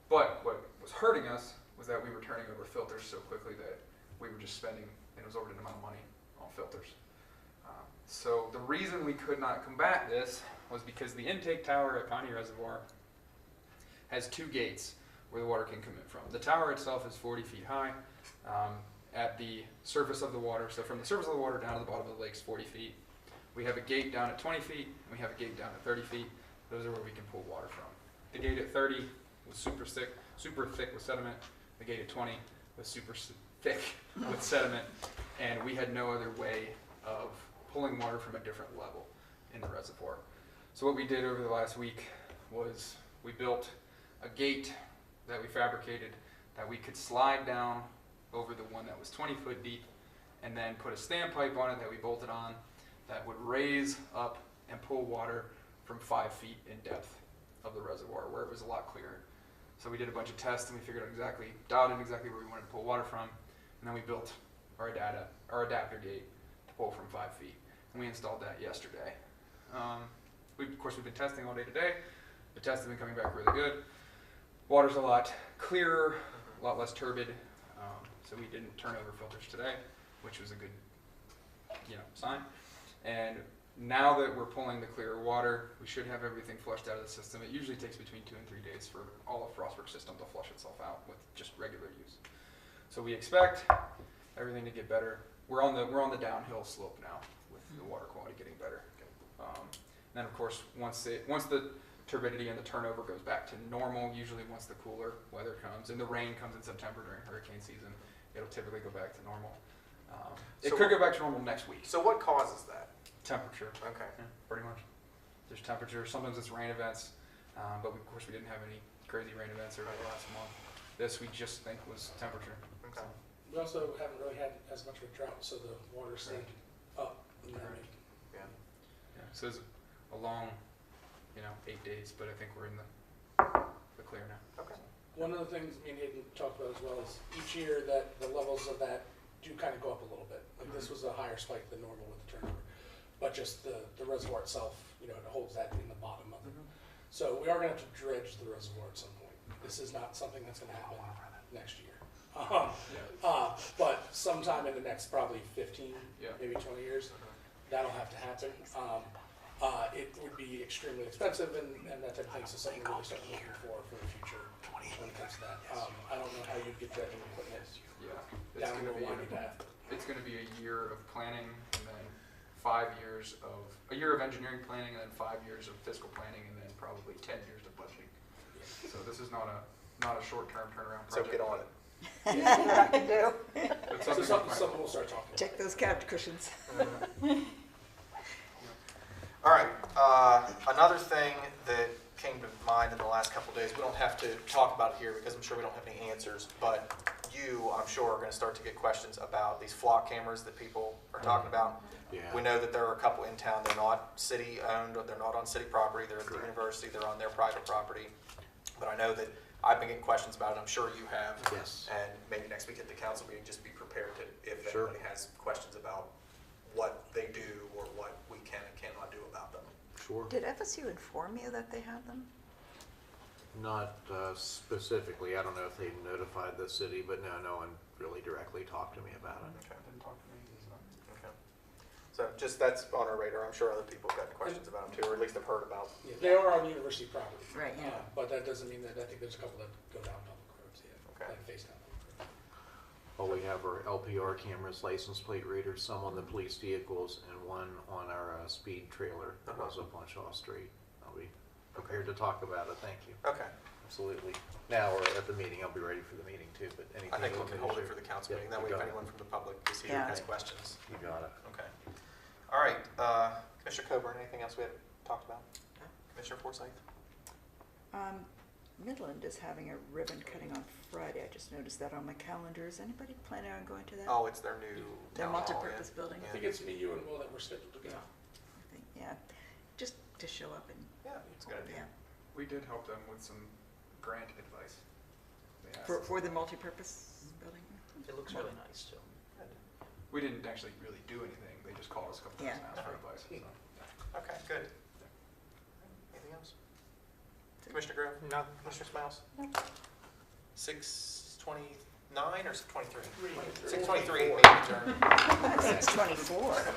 But what was hurting us was that we were turning over filters so quickly that we were just spending an exorbitant amount of money on filters. So the reason we could not combat this was because the intake tower at Piney Reservoir has 2 gates where the water can come in from. The tower itself is 40 feet high. At the surface of the water, so from the surface of the water down to the bottom of the lake is 40 feet. We have a gate down at 20 feet, and we have a gate down at 30 feet. Those are where we can pull water from. The gate at 30 was super thick with sediment. The gate at 20 was super thick with sediment, and we had no other way of pulling water from a different level in the reservoir. So what we did over the last week was we built a gate that we fabricated that we could slide down over the one that was 20 foot deep, and then put a standpipe on it that we bolted on that would raise up and pull water from 5 feet in depth of the reservoir where it was a lot clearer. So we did a bunch of tests and we figured out dialed in exactly where we wanted to pull water from, and then we built our adapter gate to pull from 5 feet. And we installed that yesterday. Of course, we've been testing all day today. The tests have been coming back really good. Water's a lot clearer, a lot less turbid. So we didn't turn over filters today, which was a good, sign. And now that we're pulling the clearer water, we should have everything flushed out of the system. It usually takes between 2 and 3 days for all of Frostburg's system to flush itself out with just regular use. So we expect everything to get better. We're on the downhill slope now with the water quality getting better. And then of course, once the turbidity and the turnover goes back to normal, usually once the cooler weather comes and the rain comes in September during hurricane season, it'll typically go back to normal. It could go back to normal next week. So what causes that? Temperature. Okay. Yeah, pretty much. There's temperature. Sometimes it's rain events, but of course we didn't have any crazy rain events over the last month. This we just think was temperature. Okay. We also haven't really had as much of a drought, so the water stayed up. You know what I mean? Yeah. Yeah. So it's a long, 8 days, but I think we're in the clear now. Okay. One of the things me and Hayden talked about as well is each year that the levels of that do kind of go up a little bit. Like this was a higher spike than normal with the turnover, but just the reservoir itself, it holds that in the bottom of it. So we are going to have to dredge the reservoir at some point. This is not something that's going to happen next year. But sometime in the next probably 15, maybe 20 years, that'll have to happen. It would be extremely expensive and that type of thing, so something to really start looking for the future when it comes to that. I don't know how you'd get dredging equipment down a winding path. It's going to be a year of planning, and then 5 years of a year of engineering planning, and then 5 years of fiscal planning, and then probably 10 years of budgeting. So this is not a short-term turnaround So project. get on it. I can do. But So something something we'll start talking about. Check those couch cushions. All right, another thing that came to mind in the last couple of days, we don't have to talk about it here because I'm sure we don't have any answers, but you, I'm sure, are going to start to get questions about these flock cameras that people are talking about. Yeah. We know that there are a couple in town. They're not city-owned, or they're not on city property. They're at the university. They're on their private property. But I know that I've been getting questions about it. I'm sure you have. Yes. And maybe next week at the council meeting, just be prepared to, if Sure. anybody has questions about what they do or what we can and cannot do about them. Sure. Did FSU inform you that they had them? Not specifically. I don't know if they notified the city, but no one really directly talked to me about it. Okay. Didn't talk to me. Okay. So just that's on our radar. I'm sure other people have got questions about them too, or at least have heard about. Yeah, they are on university property. Right, yeah. But that doesn't mean that, I think there's a couple that go down public roads, Okay. like face down. All we have are LPR cameras, license plate readers, some on the police vehicles, and one on our speed trailer that was up on Shaw Street. I'll be prepared to talk about it. Thank you. Okay. Absolutely. Now or at the meeting, I'll be ready for the meeting too. But anything I think we else can to hold it share? for the council Yeah, meeting. That you way, if got it. anyone from the public is here Yeah. and has questions. You got it. Okay. All right. Commissioner Coburn, anything else we haven't talked about? Commissioner Forsyth? Midland is having a ribbon cutting on Friday. I just noticed that on my calendar. Is anybody planning on going to that? Oh, it's their new Their town hall, yeah. multi-purpose building? I think it's me, you, and Will that we're scheduled to go. I think, yeah, just to show up and, Yeah, it's a good idea. yeah. We did help them with some grant advice. They asked For us- the multi-purpose building? It looks really nice too. We didn't actually really do anything. They just called us a couple times and asked for advice. So, yeah. Okay, good. Anything else? Commissioner Grove? No. Commissioner Smiles? No. 6:29 or 6:23? 6:23, meeting adjourned. 6:24.